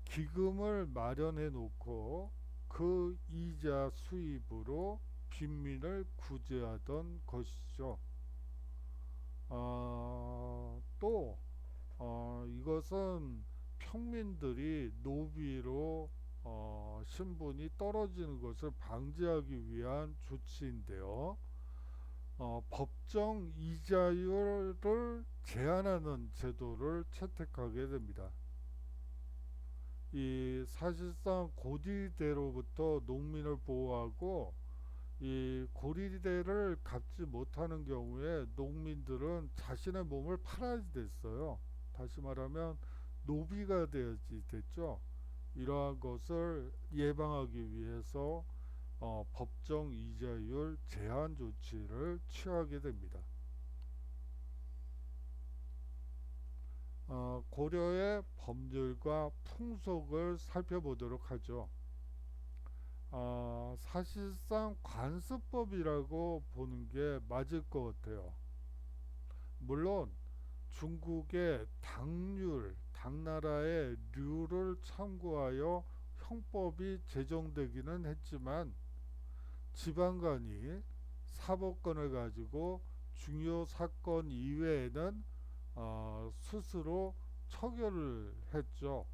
기금을 마련해 놓고 그 이자 수입으로 빈민을 구제하던 것이죠. 또 이것은 평민들이 노비로 신분이 떨어지는 것을 방지하기 위한 조치인데요. 법정 이자율을 제한하는 제도를 채택하게 됩니다. 이 사실상 고리대로부터 농민을 보호하고 이 고리대를 갚지 못하는 경우에 농민들은 자신의 몸을 팔아야 됐어요. 다시 말하면 노비가 되어지 됐죠. 이러한 것을 예방하기 위해서 법정 이자율 제한 조치를 취하게 됩니다. 고려의 법률과 풍속을 살펴보도록 하죠. 사실상 관습법이라고 보는 게 맞을 것 같아요. 물론 중국의 당률, 당나라의 류를 참고하여 형법이 제정되기는 했지만 지방간이 사법권을 가지고 중요 사건 이외에는 스스로 처결을 했죠.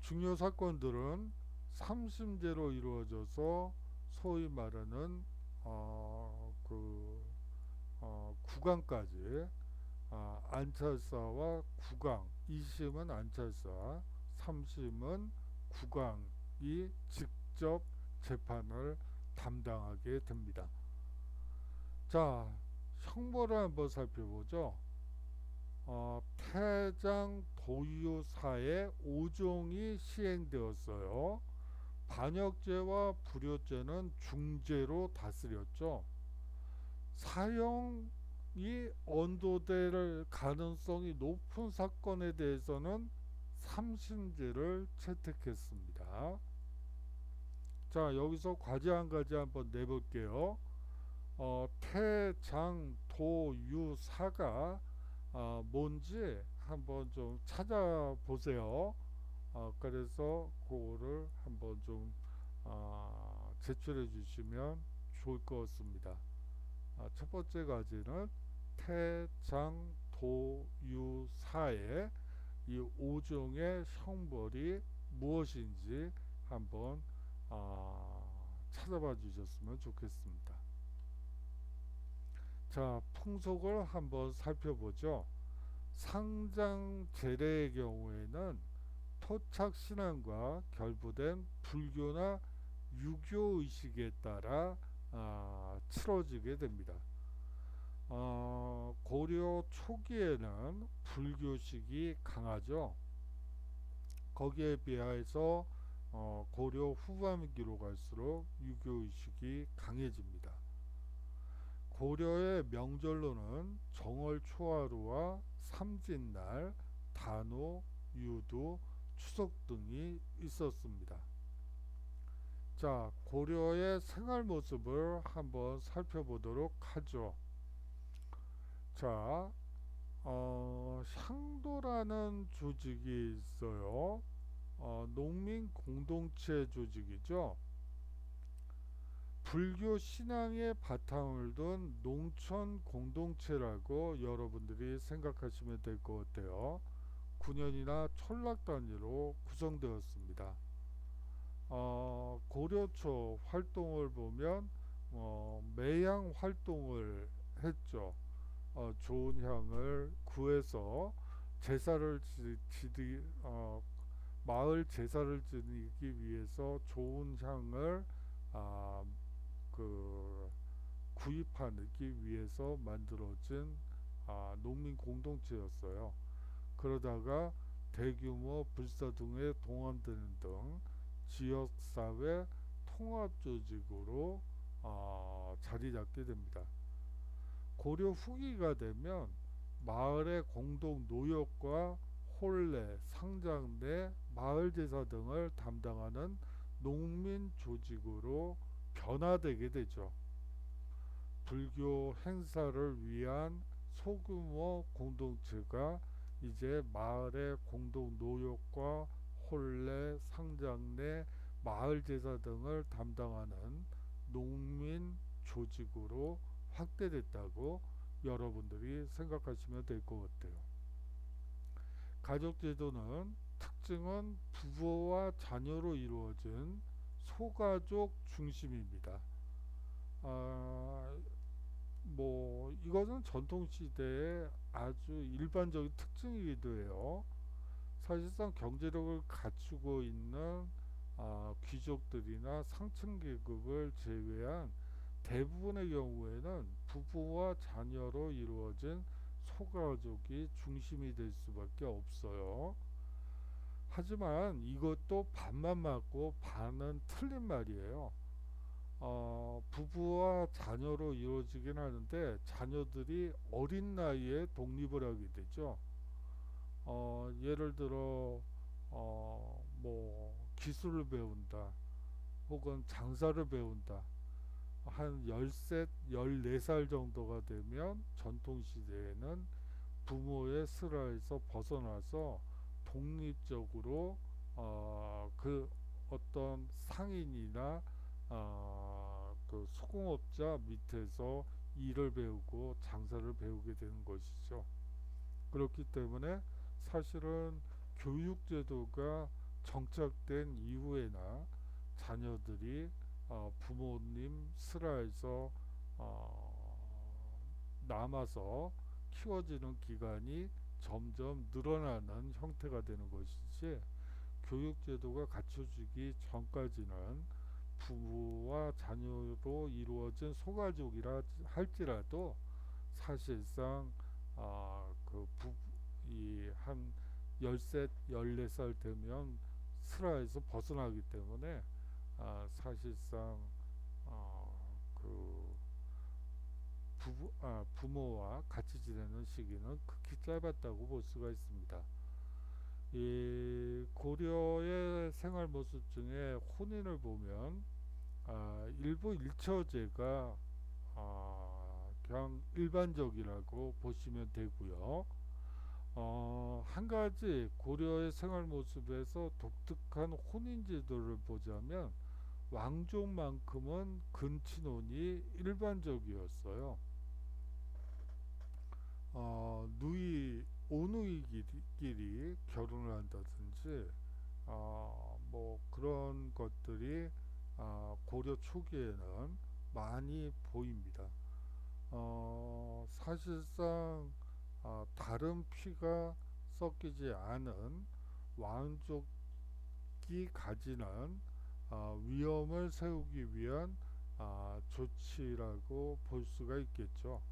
중요 사건들은 삼심제로 이루어져서 소위 말하는 구강까지 안찰사와 구강, 2심은 안찰사, 3심은 구강이 직접 재판을 담당하게 됩니다. 자, 형벌을 한번 살펴보죠. 태장 도유사의 5종이 시행되었어요. 반역죄와 불효죄는 중죄로 다스렸죠. 사형이 언도될 가능성이 높은 사건에 대해서는 삼심제를 채택했습니다. 자, 여기서 과제 한 가지 한번 내볼게요. 태장도유사가 뭔지 한번 좀 찾아보세요. 그래서 그거를 한번 좀 제출해 주시면 좋을 것 같습니다. 첫 번째 과제는 태장도유사의 이 5종의 형벌이 무엇인지 한번 찾아봐 주셨으면 좋겠습니다. 자, 풍속을 한번 살펴보죠. 상장제례의 경우에는 토착신앙과 결부된 불교나 유교의식에 따라 치러지게 됩니다. 고려 초기에는 불교식이 강하죠. 거기에 비해서 고려 후반기로 갈수록 유교의식이 강해집니다. 고려의 명절로는 정월 초하루와 삼진날, 단오, 유두, 추석 등이 있었습니다. 자, 고려의 생활 모습을 한번 살펴보도록 하죠. 자, 향도라는 조직이 있어요. 농민 공동체 조직이죠. 불교 신앙의 바탕을 둔 농촌 공동체라고 여러분들이 생각하시면 될 것 같아요. 9년이나 촌락 단위로 구성되었습니다. 고려 초 활동을 보면 매양 활동을 했죠. 좋은 향을 구해서 제사를 마을 제사를 지니기 위해서 좋은 향을 아, 그 구입하기 위해서 만들어진 농민 공동체였어요. 그러다가 대규모 불사등에 동원되는 등 지역사회 통합 조직으로 자리 잡게 됩니다. 고려 후기가 되면 마을의 공동 노역과 혼례, 상장례, 마을제사 등을 담당하는 농민 조직으로 변화되게 되죠. 불교 행사를 위한 소규모 공동체가 이제 마을의 공동 노역과 혼례, 상장례, 마을제사 등을 담당하는 농민 조직으로 확대됐다고 여러분들이 생각하시면 될 것 같아요. 가족제도는 특징은 부부와 자녀로 이루어진 소가족 중심입니다. 이것은 전통시대의 아주 일반적인 특징이기도 해요. 사실상 경제력을 갖추고 있는 귀족들이나 상층 계급을 제외한 대부분의 경우에는 부부와 자녀로 이루어진 소가족이 중심이 될 수밖에 없어요. 하지만 이것도 반만 맞고 반은 틀린 말이에요. 부부와 자녀로 이루어지긴 하는데 자녀들이 어린 나이에 독립을 하게 되죠. 예를 들어 기술을 배운다 혹은 장사를 배운다 한 13, 14살 정도가 되면 전통시대에는 부모의 슬하에서 벗어나서 독립적으로 그 어떤 상인이나 그 수공업자 밑에서 일을 배우고 장사를 배우게 되는 것이죠. 그렇기 때문에 사실은 교육제도가 정착된 이후에나 자녀들이 부모님 슬하에서 남아서 키워지는 기간이 점점 늘어나는 형태가 되는 것이지, 교육제도가 갖춰지기 전까지는 부부와 자녀로 이루어진 소가족이라 할지라도 사실상 이한 13, 14살 되면 슬하에서 벗어나기 때문에 사실상 그 부모와 같이 지내는 시기는 극히 짧았다고 볼 수가 있습니다. 이 고려의 생활 모습 중에 혼인을 보면 일부 일처제가 그냥 일반적이라고 보시면 되고요. 한 가지 고려의 생활 모습에서 독특한 혼인 제도를 보자면 왕족만큼은 근친혼이 일반적이었어요. 오누이끼리 결혼을 한다든지 그런 것들이 고려 초기에는 많이 보입니다. 사실상 다른 피가 섞이지 않은 왕족이 가지는 위험을 세우기 위한 조치라고 볼 수가 있겠죠.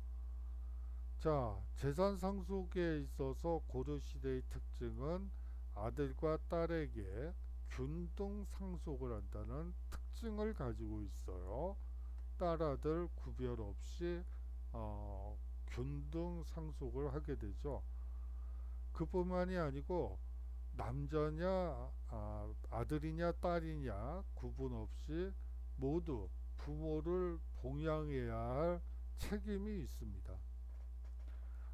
자, 재산 상속에 있어서 고려시대의 특징은 아들과 딸에게 균등 상속을 한다는 특징을 가지고 있어요. 딸, 아들 구별 없이 균등 상속을 하게 되죠. 그뿐만이 아니고 남자냐 아들이냐 딸이냐 구분 없이 모두 부모를 봉양해야 할 책임이 있습니다.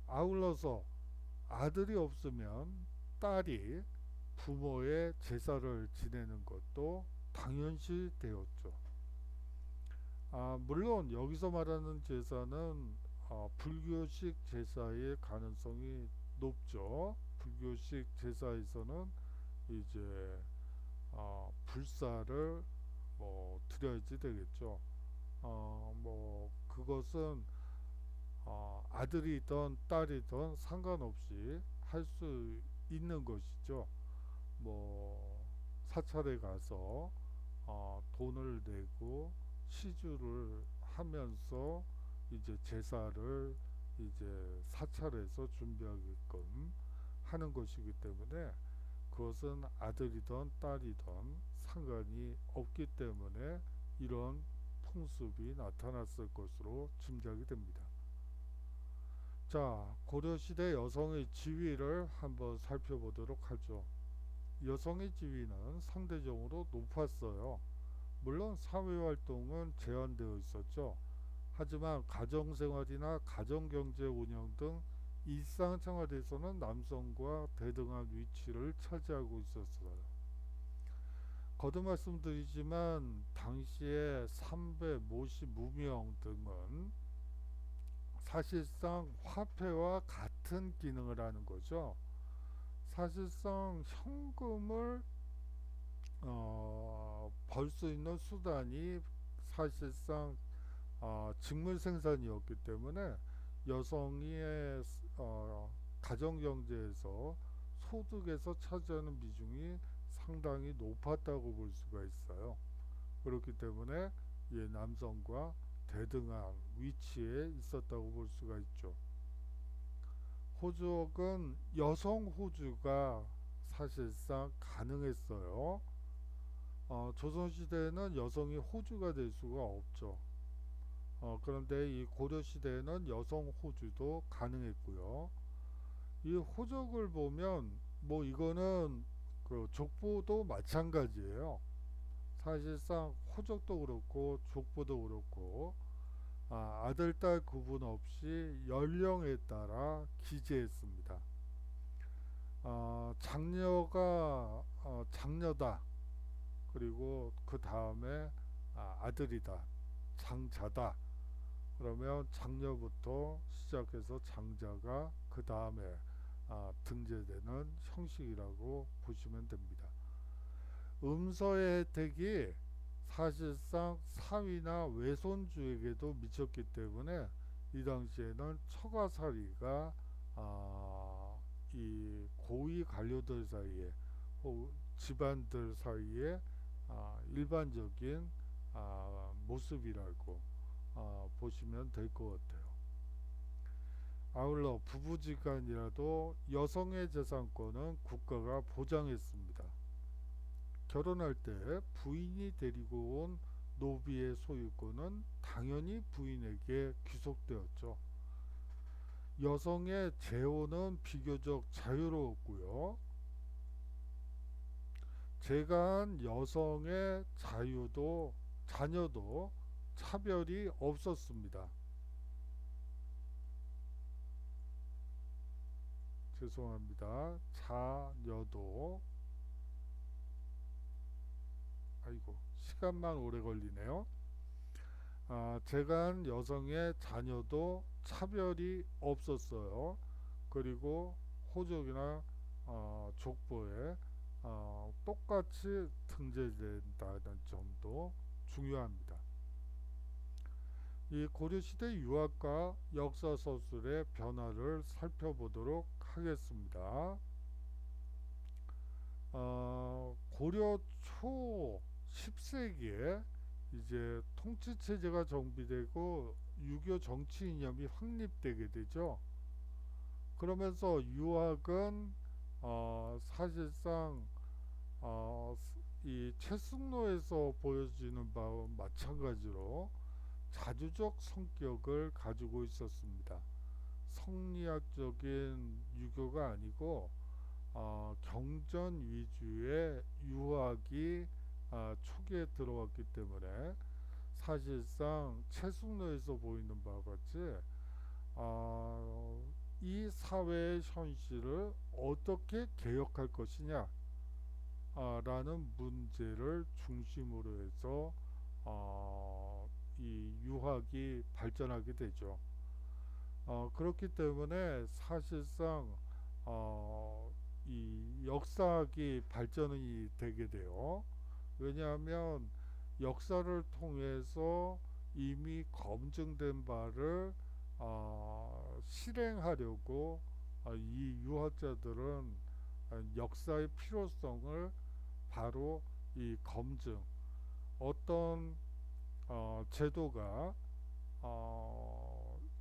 아울러서 아들이 없으면 딸이 부모의 제사를 지내는 것도 당연시 되었죠. 물론 여기서 말하는 제사는 불교식 제사의 가능성이 높죠. 불교식 제사에서는 이제 불사를 드려야지 되겠죠. 그것은 아들이든 딸이든 상관없이 할 수 있는 것이죠. 뭐 사찰에 가서 돈을 내고 시주를 하면서 이제 제사를 이제 사찰에서 준비하게끔 하는 것이기 때문에 그것은 아들이든 딸이든 상관이 없기 때문에 이런 풍습이 나타났을 것으로 짐작이 됩니다. 자, 고려시대 여성의 지위를 한번 살펴보도록 하죠. 여성의 지위는 상대적으로 높았어요. 물론 사회활동은 제한되어 있었죠. 하지만 가정생활이나 가정경제 운영 등 일상생활에서는 남성과 대등한 위치를 차지하고 있었어요. 거듭 말씀드리지만 당시에 삼배, 모시, 무명 등은 사실상 화폐와 같은 기능을 하는 거죠. 사실상 현금을 벌 수 있는 수단이 사실상 직물 생산이었기 때문에 여성의 가정 경제에서 소득에서 차지하는 비중이 상당히 높았다고 볼 수가 있어요. 그렇기 때문에 남성과 대등한 위치에 있었다고 볼 수가 있죠. 호족은 여성 호주가 사실상 가능했어요. 조선시대에는 여성이 호주가 될 수가 없죠. 그런데 이 고려시대에는 여성 호주도 가능했고요. 이 호족을 보면 뭐 이거는 그 족보도 마찬가지예요. 사실상 호족도 그렇고 족보도 그렇고 아들, 딸 구분 없이 연령에 따라 기재했습니다. 장녀다. 그리고 그 다음에 아들이다. 장자다. 그러면 장녀부터 시작해서 장자가 그 다음에 등재되는 형식이라고 보시면 됩니다. 음서의 혜택이 사실상 사위나 외손주에게도 미쳤기 때문에 이 당시에는 처가살이가 이 고위 관료들 사이에 집안들 사이에 일반적인 모습이라고 보시면 될 것 같아요. 아울러 부부지간이라도 여성의 재산권은 국가가 보장했습니다. 결혼할 때 부인이 데리고 온 노비의 소유권은 당연히 부인에게 귀속되었죠. 여성의 재혼은 비교적 자유로웠고요. 재가한 여성의 자녀도 차별이 없었습니다. 죄송합니다. 자녀도 시간만 오래 걸리네요. 재가한 여성의 자녀도 차별이 없었어요. 그리고 호족이나 족보에 똑같이 등재된다는 점도 중요합니다. 이 고려시대 유학과 역사서술의 변화를 살펴보도록 하겠습니다. 고려 초 10세기에 이제 통치체제가 정비되고 유교 정치 이념이 확립되게 되죠. 그러면서 유학은 사실상 이 최승로에서 보여지는 바와 마찬가지로 자주적 성격을 가지고 있었습니다. 성리학적인 유교가 아니고 경전 위주의 유학이 초기에 들어왔기 때문에 사실상 최승로에서 보이는 바와 같이 이 사회의 현실을 어떻게 개혁할 것이냐 라는 문제를 중심으로 해서 이 유학이 발전하게 되죠. 그렇기 때문에 사실상 이 역사학이 발전이 되게 돼요. 왜냐하면 역사를 통해서 이미 검증된 바를 실행하려고 이 유학자들은 역사의 필요성을 바로 이 검증, 어떤 제도가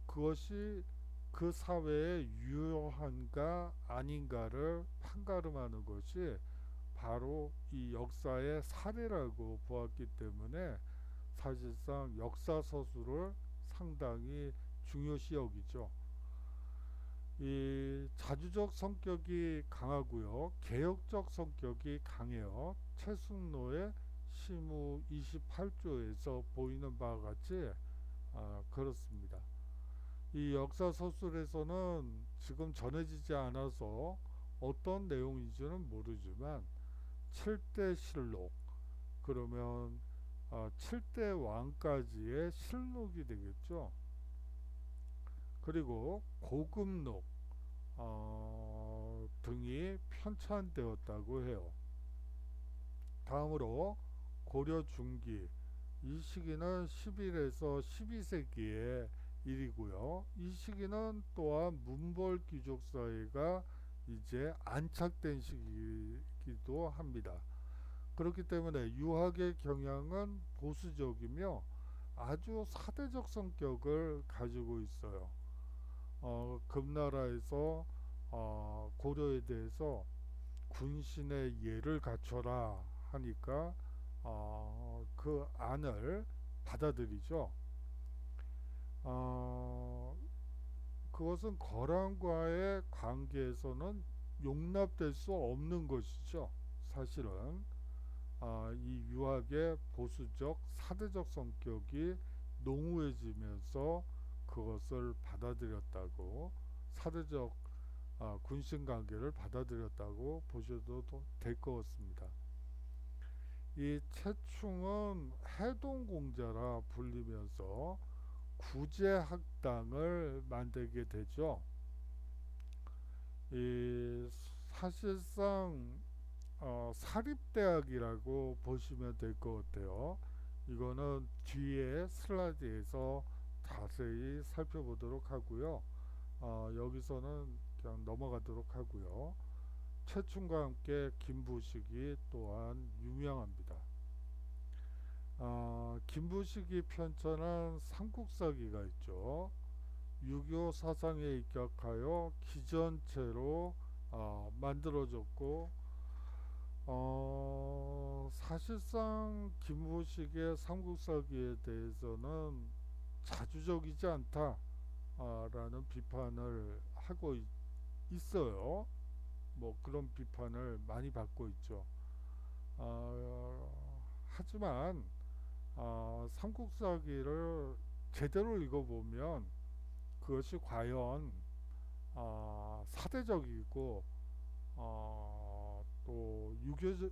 그것이 그 사회에 유효한가 아닌가를 판가름하는 것이 바로 이 역사의 사례라고 보았기 때문에 사실상 역사 서술을 상당히 중요시 여기죠. 이 자주적 성격이 강하고요, 개혁적 성격이 강해요. 최순로의 시무 28조에서 보이는 바와 같이 그렇습니다. 이 역사 서술에서는 지금 전해지지 않아서 어떤 내용인지는 모르지만 7대 실록, 그러면 7대 왕까지의 실록이 되겠죠. 그리고 고금록 등이 편찬되었다고 해요. 다음으로 고려 중기, 이 시기는 11에서 12세기의 일이고요. 이 시기는 또한 문벌 귀족 사회가 이제 안착된 시기이기도 합니다. 그렇기 때문에 유학의 경향은 보수적이며 아주 사대적 성격을 가지고 있어요. 금나라에서 고려에 대해서 군신의 예를 갖춰라 하니까 그 안을 받아들이죠. 그것은 거란과의 관계에서는 용납될 수 없는 것이죠. 사실은 이 유학의 보수적 사대적 성격이 농후해지면서 그것을 받아들였다고, 사대적 군신 관계를 받아들였다고 보셔도 될 것 같습니다. 이 채충은 해동공자라 불리면서 구제학당을 만들게 되죠. 이 사실상 사립대학이라고 보시면 될 것 같아요. 이거는 뒤에 슬라이드에서 자세히 살펴보도록 하고요. 여기서는 그냥 넘어가도록 하고요. 최충과 함께 김부식이 또한 유명합니다. 김부식이 편찬한 삼국사기가 있죠. 유교 사상에 입각하여 기전체로 만들어졌고, 사실상 김부식의 삼국사기에 대해서는 자주적이지 않다라는 비판을 하고 있어요. 뭐 그런 비판을 많이 받고 있죠. 하지만 삼국사기를 제대로 읽어보면 그것이 과연 사대적이고 또 유교적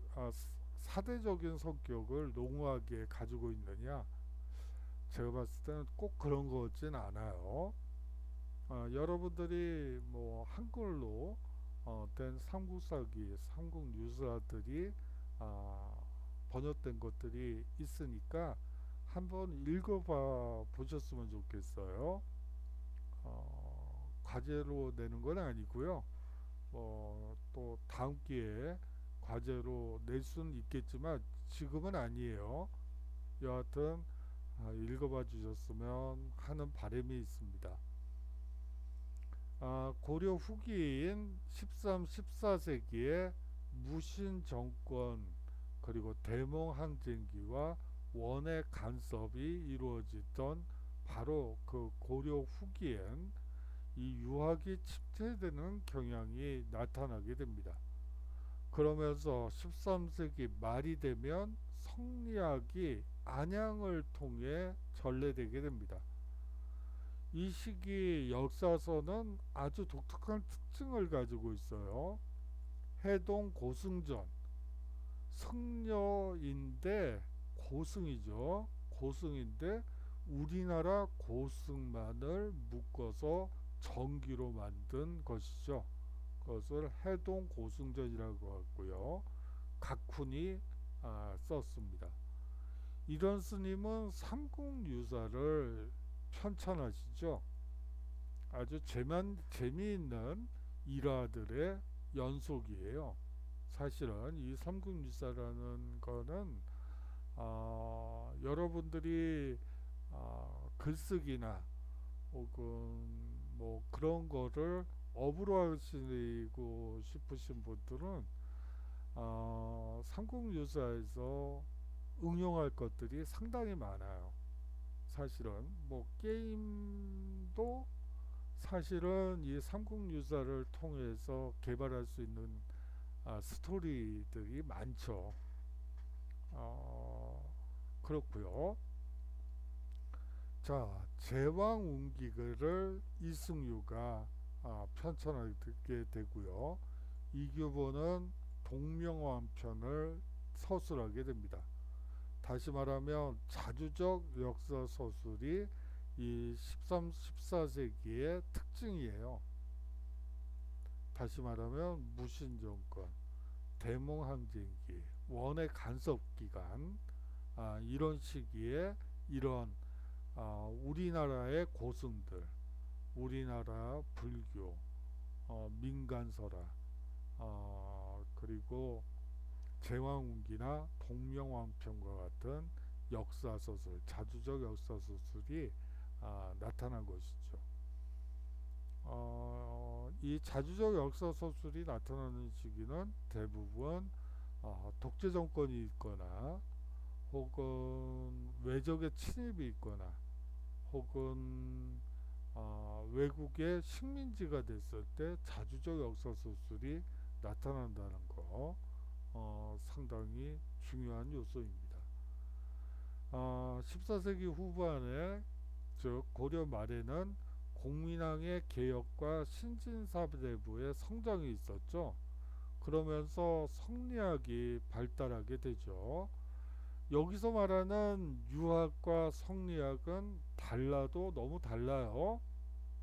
사대적인 성격을 농후하게 가지고 있느냐, 제가 봤을 때는 꼭 그런 것 같진 않아요. 여러분들이 뭐 한글로 된 삼국사기, 삼국유사들이 번역된 것들이 있으니까 한번 읽어봐 보셨으면 좋겠어요. 과제로 내는 건 아니고요. 또 다음 기회에 과제로 낼 수는 있겠지만 지금은 아니에요. 여하튼 읽어봐 주셨으면 하는 바람이 있습니다. 고려 후기인 13, 14세기에 무신 정권, 그리고 대몽항쟁기와 원의 간섭이 이루어지던 바로 그 고려 후기엔 이 유학이 침체되는 경향이 나타나게 됩니다. 그러면서 13세기 말이 되면 성리학이 안양을 통해 전래되게 됩니다. 이 시기 역사서는 아주 독특한 특징을 가지고 있어요. 해동 고승전, 승려인데 고승이죠. 고승인데 우리나라 고승만을 묶어서 정기로 만든 것이죠. 그것을 해동 고승전이라고 하고요. 각훈이 썼습니다. 이런 스님은 삼국유사를 편찬하시죠. 아주 재미있는 일화들의 연속이에요. 사실은 이 삼국유사라는 거는 여러분들이 글쓰기나 혹은 뭐 그런 거를 업으로 하시고 싶으신 분들은 삼국유사에서 응용할 것들이 상당히 많아요. 사실은 뭐 게임도 사실은 이 삼국유사를 통해서 개발할 수 있는 스토리들이 많죠. 그렇고요. 자, 제왕운기를 이승유가 편찬하게 되고요. 이규보는 동명왕편을 서술하게 됩니다. 다시 말하면 자주적 역사 서술이 이 13, 14세기의 특징이에요. 다시 말하면 무신정권, 대몽항쟁기, 원의 간섭기간, 이런 시기에 이런 우리나라의 고승들, 우리나라 불교, 민간설화, 그리고 제왕운기나 동명왕편과 같은 역사소설, 자주적 역사소설이 나타난 것이죠. 이 자주적 역사소설이 나타나는 시기는 대부분 독재 정권이 있거나 혹은 외적의 침입이 있거나 혹은 외국의 식민지가 됐을 때 자주적 역사소설이 나타난다는 거 상당히 중요한 요소입니다. 14세기 후반에 즉 고려 말에는 공민왕의 개혁과 신진사대부의 성장이 있었죠. 그러면서 성리학이 발달하게 되죠. 여기서 말하는 유학과 성리학은 달라도 너무 달라요.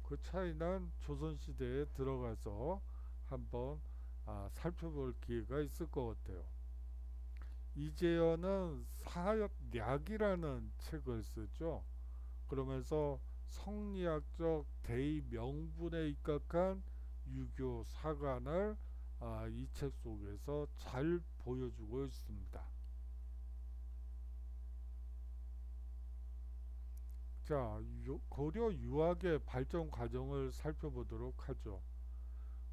그 차이는 조선시대에 들어가서 한번 살펴볼 기회가 있을 것 같아요. 이재현은 사약이라는 책을 쓰죠. 그러면서 성리학적 대의 명분에 입각한 유교 사관을 이 책 속에서 잘 보여주고 있습니다. 자, 고려 유학의 발전 과정을 살펴보도록 하죠.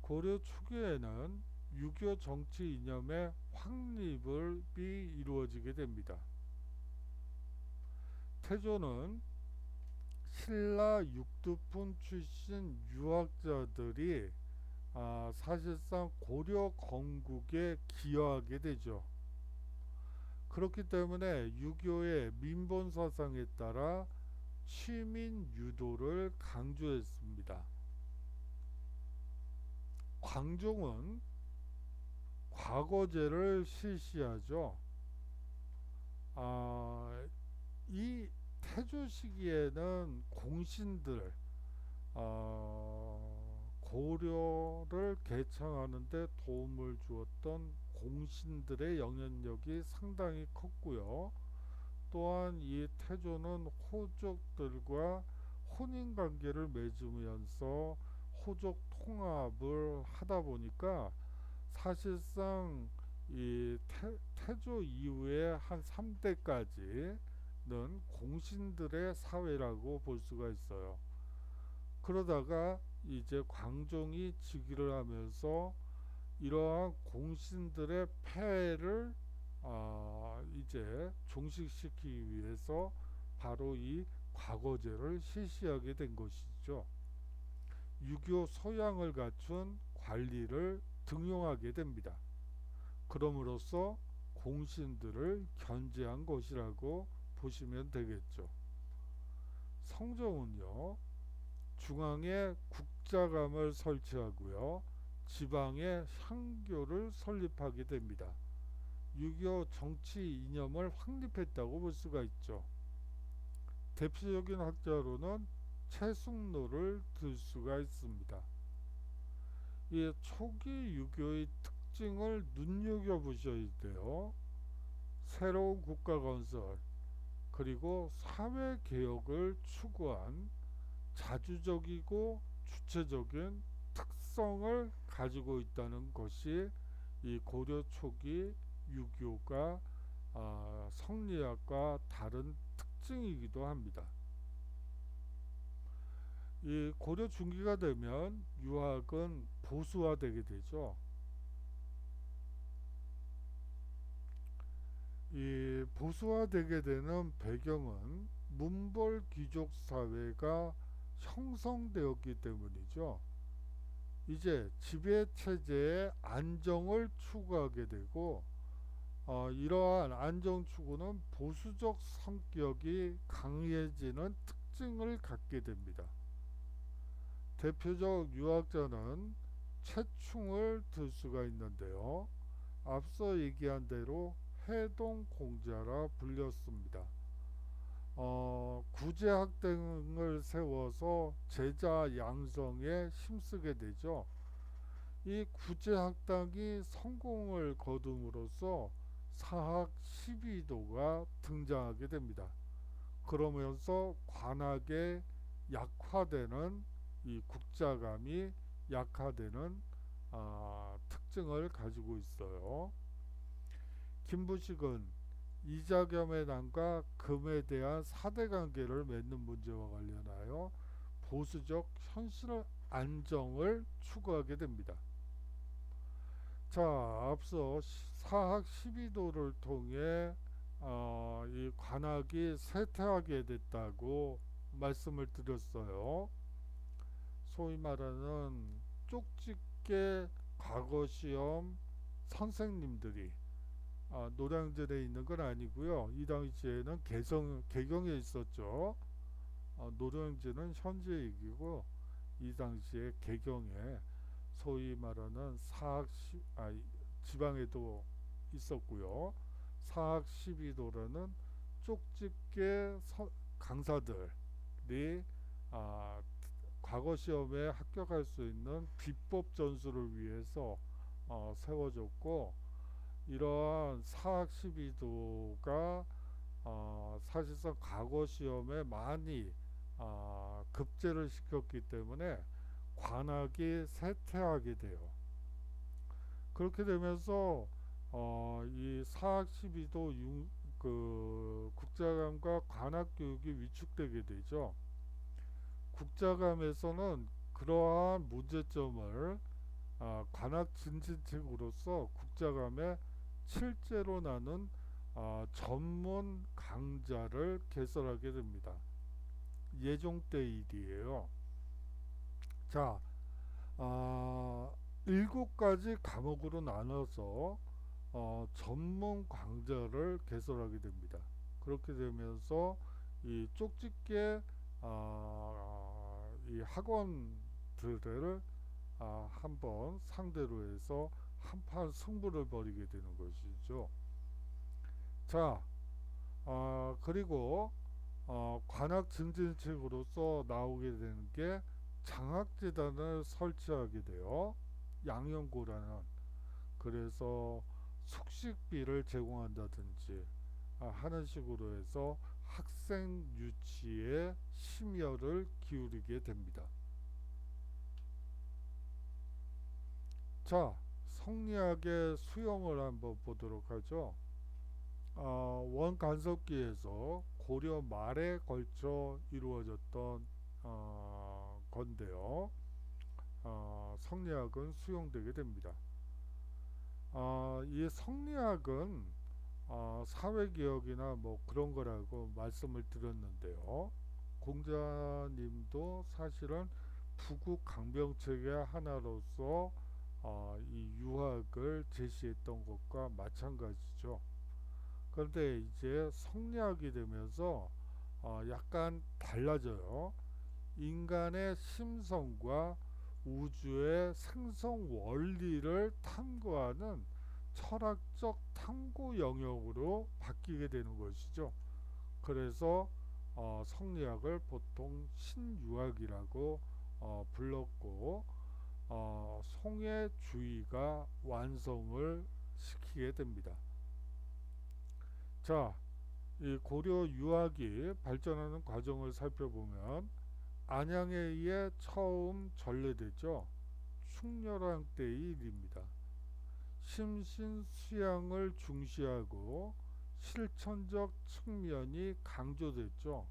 고려 초기에는 유교 정치 이념의 확립이 이루어지게 됩니다. 태조는 신라 육두품 출신 유학자들이 사실상 고려 건국에 기여하게 되죠. 그렇기 때문에 유교의 민본 사상에 따라 취민 유도를 강조했습니다. 광종은 과거제를 실시하죠. 이 태조 시기에는 공신들, 고려를 개창하는 데 도움을 주었던 공신들의 영향력이 상당히 컸고요. 또한 이 태조는 호족들과 혼인관계를 맺으면서 호족 통합을 하다 보니까 사실상 이 태조 이후에 한 3대까지는 공신들의 사회라고 볼 수가 있어요. 그러다가 이제 광종이 즉위를 하면서 이러한 공신들의 폐해를 이제 종식시키기 위해서 바로 이 과거제를 실시하게 된 것이죠. 유교 소양을 갖춘 관리를 등용하게 됩니다. 그럼으로써 공신들을 견제한 것이라고 보시면 되겠죠. 성종은요, 중앙에 국자감을 설치하고요, 지방에 향교를 설립하게 됩니다. 유교 정치 이념을 확립했다고 볼 수가 있죠. 대표적인 학자로는 최숙로를 들 수가 있습니다. 이 초기 유교의 특징을 눈여겨보셔야 돼요. 새로운 국가 건설, 그리고 사회 개혁을 추구한 자주적이고 주체적인 특성을 가지고 있다는 것이 이 고려 초기 유교가 성리학과 다른 특징이기도 합니다. 이 고려 중기가 되면 유학은 보수화되게 되죠. 이 보수화되게 되는 배경은 문벌 귀족 사회가 형성되었기 때문이죠. 이제 지배 체제의 안정을 추구하게 되고 이러한 안정 추구는 보수적 성격이 강해지는 특징을 갖게 됩니다. 대표적 유학자는 최충을 들 수가 있는데요. 앞서 얘기한 대로 해동공자라 불렸습니다. 구제학당을 세워서 제자 양성에 힘쓰게 되죠. 이 구제학당이 성공을 거둠으로써 사학 12도가 등장하게 됩니다. 그러면서 관학의 약화되는 이 국자감이 약화되는 특징을 가지고 있어요. 김부식은 이자겸의 난과 금에 대한 사대관계를 맺는 문제와 관련하여 보수적 현실 안정을 추구하게 됩니다. 자, 앞서 사학 12도를 통해 이 관학이 쇠퇴하게 됐다고 말씀을 드렸어요. 소위 말하는 쪽집게 과거시험 선생님들이 노량진에 있는 건 아니고요. 이 당시에는 개경에 있었죠. 노량진은 현재 얘기고 이 당시에 개경에 소위 말하는 지방에도 있었고요. 사학 12도라는 쪽집게 강사들이 과거 시험에 합격할 수 있는 비법 전수를 위해서 세워졌고, 이러한 사학 12도가 사실상 과거 시험에 많이 급제를 시켰기 때문에 관학이 쇠퇴하게 돼요. 그렇게 되면서 이 사학 12도 국자감과 관학 교육이 위축되게 되죠. 국자감에서는 그러한 문제점을 관학 진진책으로서 국자감에 7제로 나눈 전문 강좌를 개설하게 됩니다. 예종 때 일이에요. 자, 7가지 과목으로 나눠서 전문 강좌를 개설하게 됩니다. 그렇게 되면서 이 쪽집게 이 학원들을 한번 상대로 해서 한판 승부를 벌이게 되는 것이죠. 자, 그리고 관학 증진책으로서 나오게 되는 게 장학재단을 설치하게 돼요. 양연고라는. 그래서 숙식비를 제공한다든지 하는 식으로 해서 학생 유치에 심혈을 기울이게 됩니다. 자, 성리학의 수용을 한번 보도록 하죠. 원간섭기에서 고려 말에 걸쳐 이루어졌던 건데요. 성리학은 수용되게 됩니다. 이 성리학은 사회개혁이나 뭐 그런 거라고 말씀을 드렸는데요. 공자님도 사실은 부국 강병책의 하나로서 이 유학을 제시했던 것과 마찬가지죠. 그런데 이제 성리학이 되면서 약간 달라져요. 인간의 심성과 우주의 생성 원리를 탐구하는 철학적 탐구 영역으로 바뀌게 되는 것이죠. 그래서 성리학을 보통 신유학이라고 불렀고, 송해주의가 완성을 시키게 됩니다. 자, 이 고려 유학이 발전하는 과정을 살펴보면 안양에 의해 처음 전래되죠. 충렬왕 때의 일입니다. 심신수양을 중시하고 실천적 측면이 강조됐죠.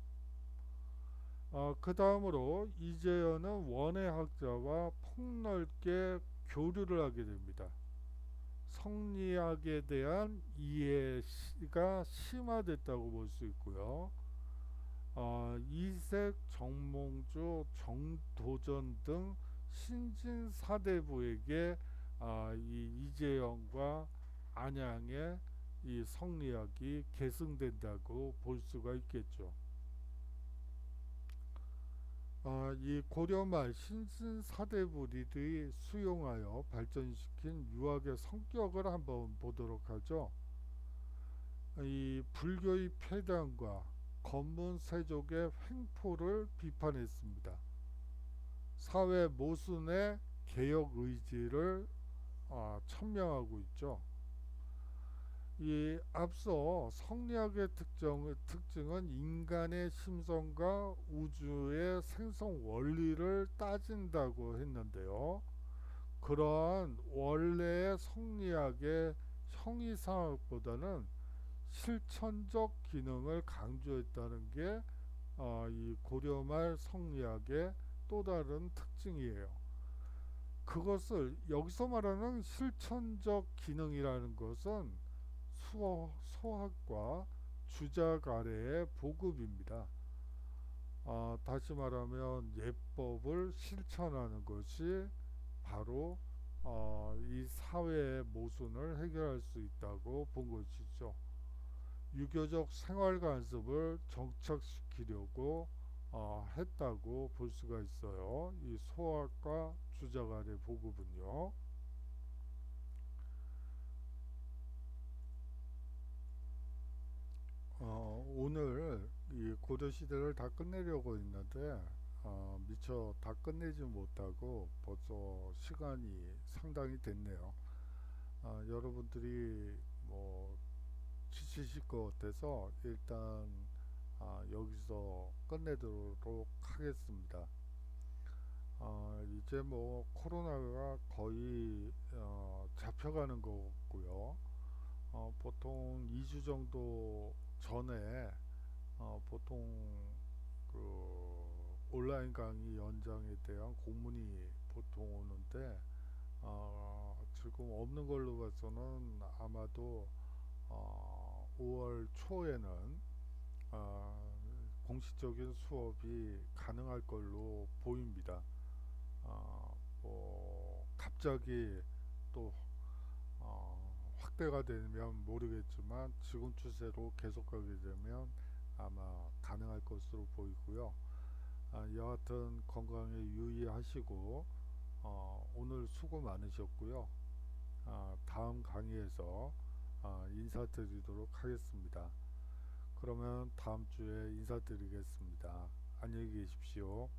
그 다음으로 이재현은 원해학자와 폭넓게 교류를 하게 됩니다. 성리학에 대한 이해가 심화됐다고 볼 수 있고요. 이색, 정몽주, 정도전 등 신진 사대부에게 이 이재영과 안양의 이 성리학이 계승된다고 볼 수가 있겠죠. 이 고려말 신진 사대부들이 수용하여 발전시킨 유학의 성격을 한번 보도록 하죠. 이 불교의 폐단과 건문 세족의 횡포를 비판했습니다. 사회 모순의 개혁 의지를 천명하고 있죠. 이 앞서 성리학의 특징은 인간의 심성과 우주의 생성 원리를 따진다고 했는데요. 그러한 원래의 성리학의 형이상학보다는 실천적 기능을 강조했다는 게 이 고려말 성리학의 또 다른 특징이에요. 그것을 여기서 말하는 실천적 기능이라는 것은 소학과 주작 아래의 보급입니다. 다시 말하면 예법을 실천하는 것이 바로 이 사회의 모순을 해결할 수 있다고 본 것이죠. 유교적 생활 관습을 정착시키려고 했다고 볼 수가 있어요. 이 소학과 주작 아래 보급은요. 오늘 이 고려 시대를 다 끝내려고 했는데 미처 다 끝내지 못하고 벌써 시간이 상당히 됐네요. 여러분들이 뭐 지치실 것 같아서 일단 여기서 끝내도록 하겠습니다. 이제 뭐 코로나가 거의 잡혀가는 것 같고요. 보통 2주 정도 전에 보통 그 온라인 강의 연장에 대한 공문이 보통 오는데 지금 없는 걸로 봐서는 아마도 5월 초에는 공식적인 수업이 가능할 걸로 보입니다. 뭐 갑자기 또 확대가 되면 모르겠지만 지금 추세로 계속 가게 되면 아마 가능할 것으로 보이고요. 여하튼 건강에 유의하시고 오늘 수고 많으셨고요. 다음 강의에서 인사드리도록 하겠습니다. 그러면 다음 주에 인사드리겠습니다. 안녕히 계십시오.